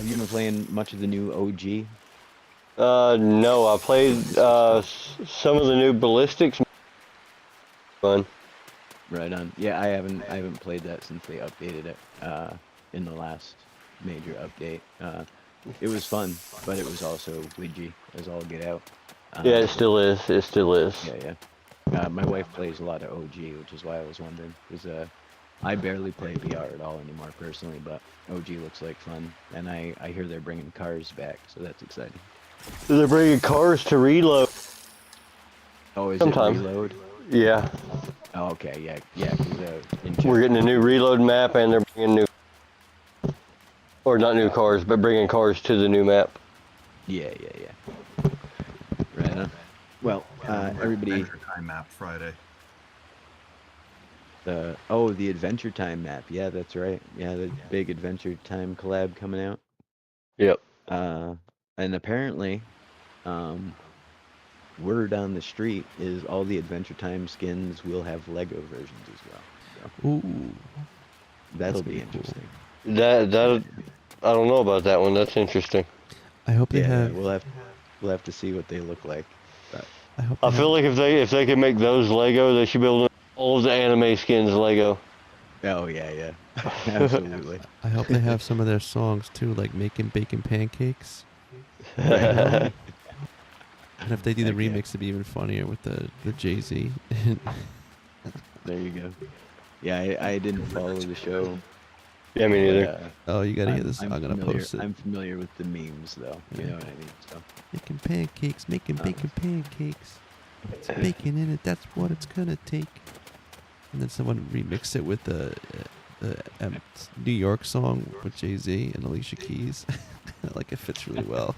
you been playing much of the new OG? No, I played some of the new ballistics. Fun. Right on. Yeah, I haven't played that since they updated it in the last major update. It was fun, but it was also widgy as all get out. Yeah, it Um, still is. It still is. yeah, yeah. My wife plays a lot of OG, which is why I was wondering. Because I barely play VR at all anymore personally, but OG looks like fun, and I hear they're bringing cars back, so that's exciting. They're bringing cars to reload. Oh, is it Sometime. Reload? Yeah, Oh, okay, yeah, yeah. Because in we're getting a new ChatGPT reload map, and they're bringing new, or not new cars, but bringing cars to the new map. Yeah, yeah, yeah. Right on. Well, everybody. Adventure Time map Friday. The Adventure Time map. Yeah, that's right. Yeah, the big Adventure Time collab coming out. Yep. And apparently, um, word on the street is all the Adventure Time skins will have Lego versions as well. So Ooh. that'll gonna be be cool. interesting. That I don't know about that one. That's interesting. I hope they Yeah, have. we'll have to see what they look like. But I hope. I They feel have, like if they can make those Lego, they should be able to make all of the anime skins Lego. oh yeah, yeah, absolutely. I hope they have some of their songs too, like making bacon pancakes. Right. And if they do the Heck yeah. remix, it'd be even funnier with the Jay-Z. There you go. Yeah, I didn't follow the show. Yeah, me But, neither. Oh, you gotta hear this. I'm gonna familiar, post it. I'm familiar with the memes, though. You know what I mean? So Making pancakes, making bacon pancakes. It's bacon in it. That's what it's gonna take. And then someone remixed it with the New York song with Jay-Z and Alicia Keys. Like it fits really well.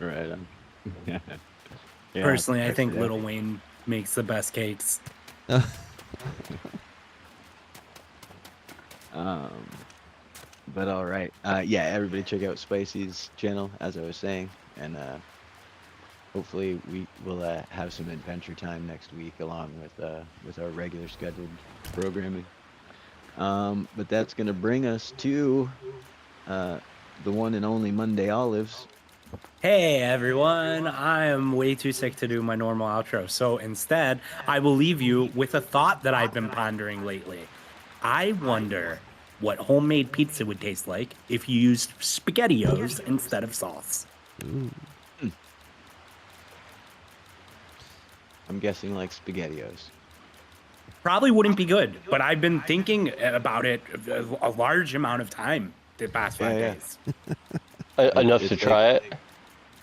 right on. Yeah, Personally, I think yeah. Lil Wayne makes the best cakes. But all right. Yeah, everybody check out Spicy's channel, as I was saying, and hopefully we will have some Adventure Time next week, along with our regular scheduled programming. But that's gonna bring us to the one and only Monday Olives. Hey everyone, I am way too sick to do my normal outro, so instead, I will leave you with a thought that I've been pondering lately. I wonder what homemade pizza would taste like if you used SpaghettiOs instead of sauce. Ooh. I'm guessing like SpaghettiOs. Probably wouldn't be good, but I've been thinking about it a large amount of time the past 5 Yeah. days. Enough to it's try it.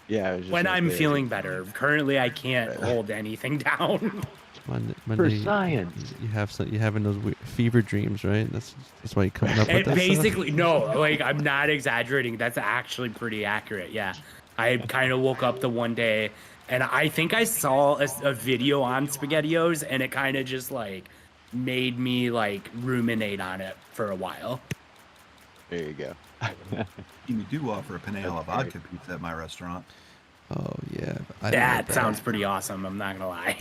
Yeah, I was just When gonna I'm say, feeling better. Currently, I can't hold anything down. Monday, for you- science. You have some. You having those fever dreams, right? That's why you're coming up with And that stuff? basically, no, like I'm not exaggerating. That's actually pretty accurate. Yeah. I kind of woke up the one day and I think I saw a video on SpaghettiOs and it kind of just like made me like ruminate on it for a while. There you go. We do offer a Panela vodka pizza at my restaurant. Oh yeah. I don't That like that. sounds pretty awesome. I'm not gonna lie.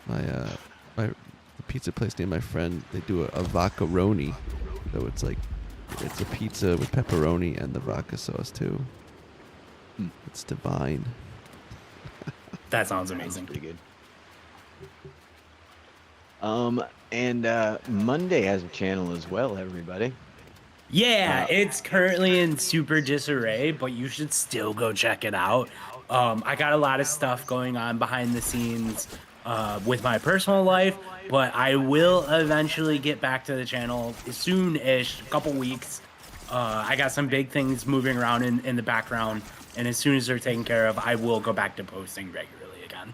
My the pizza place near my friend, they do a vodka-roni. So it's a pizza with pepperoni and the vodka sauce too. It's divine. That sounds amazing. Pretty good. And Monday has a channel as well, everybody. Yeah, it's currently in super disarray, but you should still go check it out. I got a lot of stuff going on behind the scenes with my personal life, but I will eventually get back to the channel soon-ish, a couple weeks. I got some big things moving around in the background, and as soon as they're taken care of, I will go back to posting regularly again.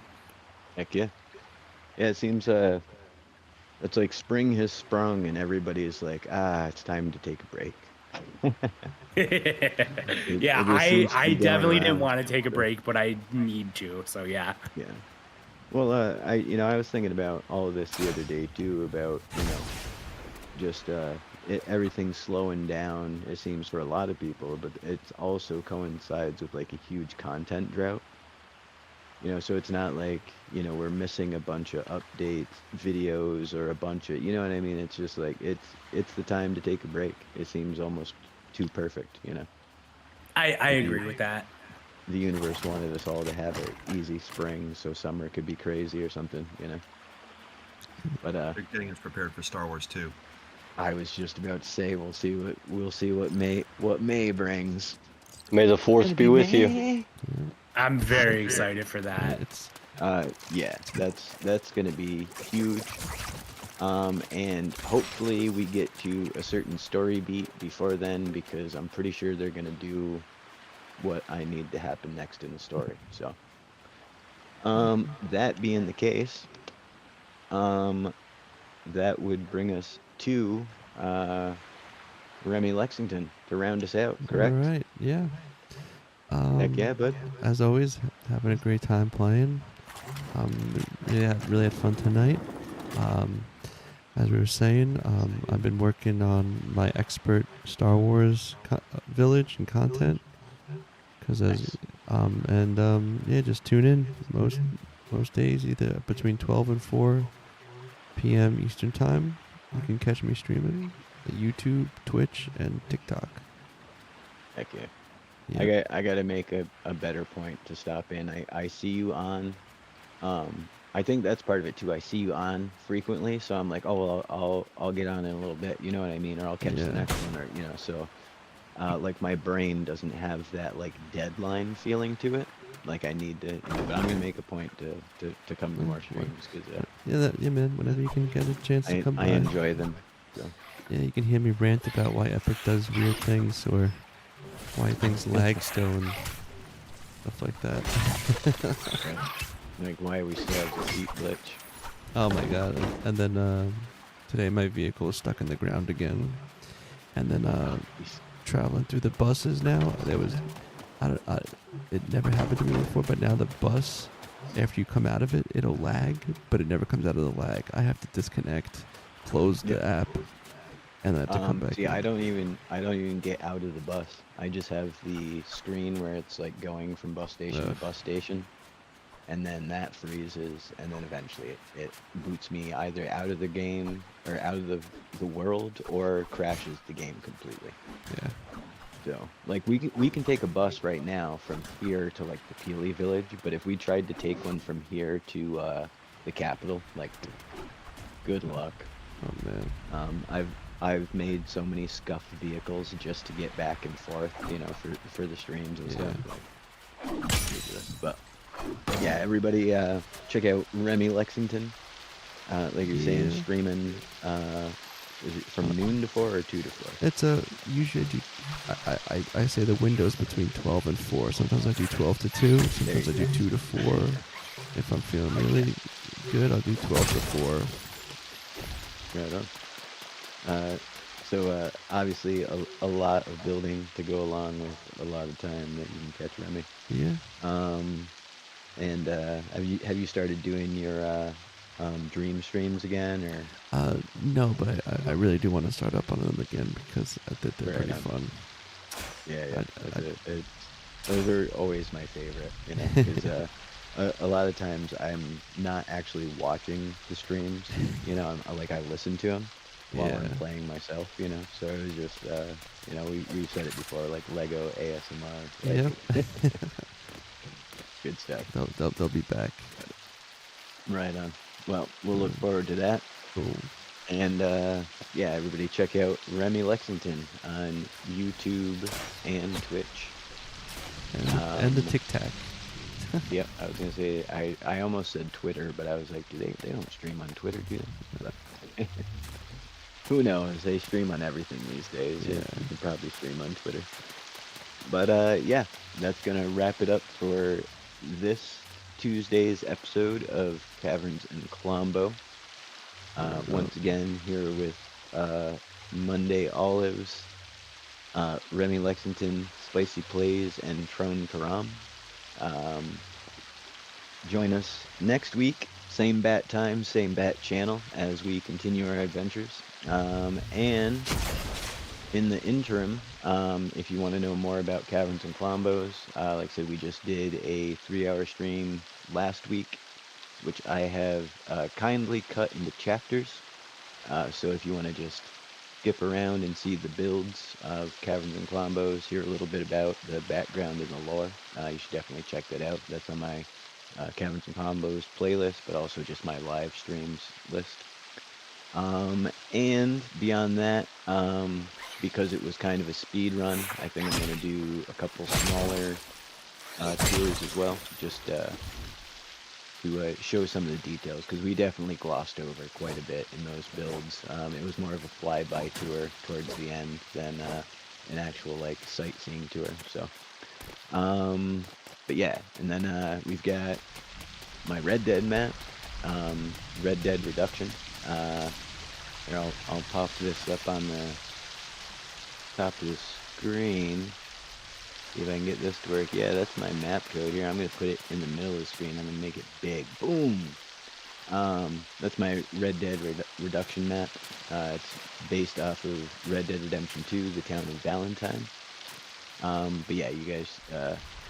Heck yeah. Yeah, it seems it's like spring has sprung and everybody is like, it's time to take a break. Yeah, it just seems to I be going definitely didn't around. want to take a break, but I need to, so yeah. Yeah. Well, I was thinking about all of this the other day too, about, just everything's slowing down, it seems, for a lot of people, but it also coincides with like a huge content drought. So it's not like, we're missing a bunch of updates, videos, or a bunch of, you know what I mean? It's just like, it's the time to take a break. It seems almost too perfect, I agree with that. the universe wanted us all to have an easy spring, so summer could be crazy or something, you know. But They're getting us prepared for Star Wars too. I was just about to say we'll see what May brings. May the force Gonna be with you. May. I'm very excited for that. It's Yeah, that's gonna be huge. And hopefully we get to a certain story beat before then, because I'm pretty sure they're gonna do what I need to happen next in the story. So, that being the case, um, that would bring us to Remy Lexington to round us out. Correct? all right. Yeah. Heck yeah, bud. As always, having a great time playing. Really had fun tonight. As we were saying, I've been working on my expert Star Wars village and content. Cause as yeah, just tune in most days, either between 12 and 4 p.m. Eastern time. You can catch me streaming at YouTube, Twitch, and TikTok. Heck yeah. Yeah. I gotta make a better point to stop in. I see you on. I think that's part of it too. I see you on frequently, so I'm like, oh well, I'll get on in a little bit. You know what I mean? Or I'll catch Yeah. the next one, or you know. So, like my brain doesn't have that like deadline feeling to it. Like I need to, you know, but I'm gonna make a point to come to more streams because Yeah, man. Whenever you can get a chance to come I by. enjoy them. So. Yeah, you can hear me rant about why Epic does weird things or why things lag still and stuff like that. Like why we still have the seat glitch. Oh my god. And then today my vehicle is stuck in the ground again. And then traveling through the buses now, there was it never happened to me before, but now the bus, after you come out of it, it'll lag, but it never comes out of the lag. I have to disconnect, close the app, and then have to come back See, in. I don't even get out of the bus. I just have the screen where it's like going from bus station to bus station, and then that freezes, and then eventually it boots me either out of the game or out of the world, or crashes the game completely. Yeah. So, like, we can take a bus right now from here to like the Peely Village, but if we tried to take one from here to the capital, like, good luck. Oh man. I've made so many scuffed vehicles just to get back and forth, you know, for the streams and stuff. Like, ridiculous. But yeah, everybody check out Remy Lexington. Like you're saying, streaming. Is it from noon to 4 or 2 to 4? It's usually I say the window's between 12 and 4. Sometimes I do 12 to 2. Sometimes I do 2 to 4. If I'm feeling really good, I'll do 12 to 4. Right on. So obviously a lot of building to go along with a lot of time that you can catch Remy. Yeah. And have you started doing your dream streams again, or? No, but I really do want to start up on them again because they're pretty fun. Yeah. Those are always my favorite, you know, because a lot of times I'm not actually watching the streams, you know, I listen to them while I'm playing myself, you know. So it was just, you know, we've said it before, like Lego ASMR. Like, Yep. good stuff. They'll be back. Right on. Well, we'll look forward to that. Cool. And yeah, everybody check out Remy Lexington on YouTube and Twitch. And the Tic Tac. Yep, I was gonna say I almost said Twitter, but I was like, they don't stream on Twitter, do they? But who knows? They stream on everything these days. Yeah, you can probably stream on Twitter. But yeah, that's gonna wrap it up for this Tuesday's episode of Kaverns and Klombo. Once again, here with Monday Olives, Remy Lexington, Spicy Plays, and Tron Karam. Join us next week, same bat time, same bat channel, as we continue our adventures. And in the interim, if you want to know more about Kaverns and Klombos, like I said, we just did a 3-hour stream last week, which I have kindly cut into chapters. So if you want to just skip around and see the builds of Caverns and Klombos, hear a little bit about the background and the lore, you should definitely check that out. That's on my Caverns and Klombos playlist, but also just my live streams list. And beyond that, because it was kind of a speed run, I think I'm going to do a couple smaller tours as well, just to show some of the details, because we definitely glossed over quite a bit in those builds. It was more of a flyby tour towards the end than an actual like sightseeing tour. So, but yeah, and then we've got my Red Dead map, Red Dead Reduction. Here, I'll pop this up on the top of the screen. See if I can get this to work. Yeah, that's my map code here. I'm going to put it in the middle of the screen. I'm going to make it big. Boom! That's my Red Dead Reduction map. It's based off of Red Dead Redemption 2, the town of Valentine. But yeah, you guys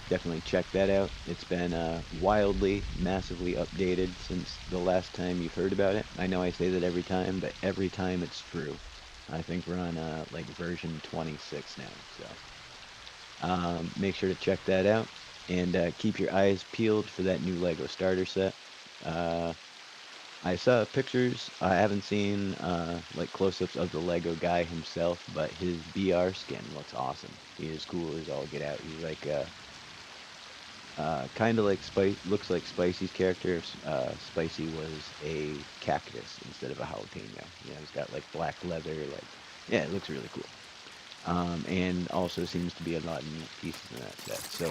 definitely check that out. It's been wildly, massively updated since the last time you've heard about it. I know I say that every time, but every time it's true. I think we're on like version 26 now, so make sure to check that out, and keep your eyes peeled for that new Lego starter set. I saw pictures. I haven't seen like close-ups of the Lego guy himself, but his BR skin looks awesome. He is cool as all get out. He's like kind of like looks like Spicy's character. If Spicy was a cactus instead of a jalapeno. You know, he's got like black leather. Like, yeah, it looks really cool. And also seems to be a lot of neat pieces in that set. So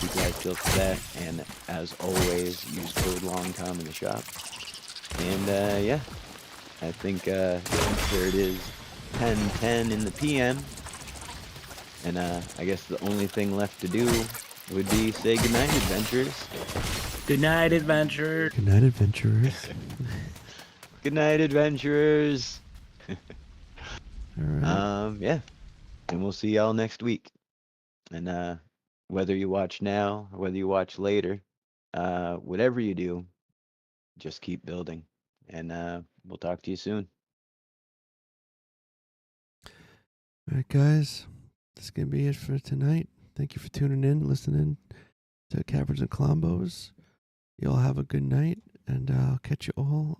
keep your eyes peeled for that. And as always, use code LONGTOM in the shop. And yeah, I think there it is, 10:10 in the PM. And I guess the only thing left to do would be say goodnight, adventurers. Good night, adventure. Good night, adventurers. Good night, adventurers. All right. Yeah, and we'll see y'all next week. And whether you watch now or whether you watch later, whatever you do, just keep building. And we'll talk to you soon. All right, guys. That's going to be it for tonight. Thank you for tuning in, listening to Kaverns and Klombos. You all have a good night, and I'll catch you all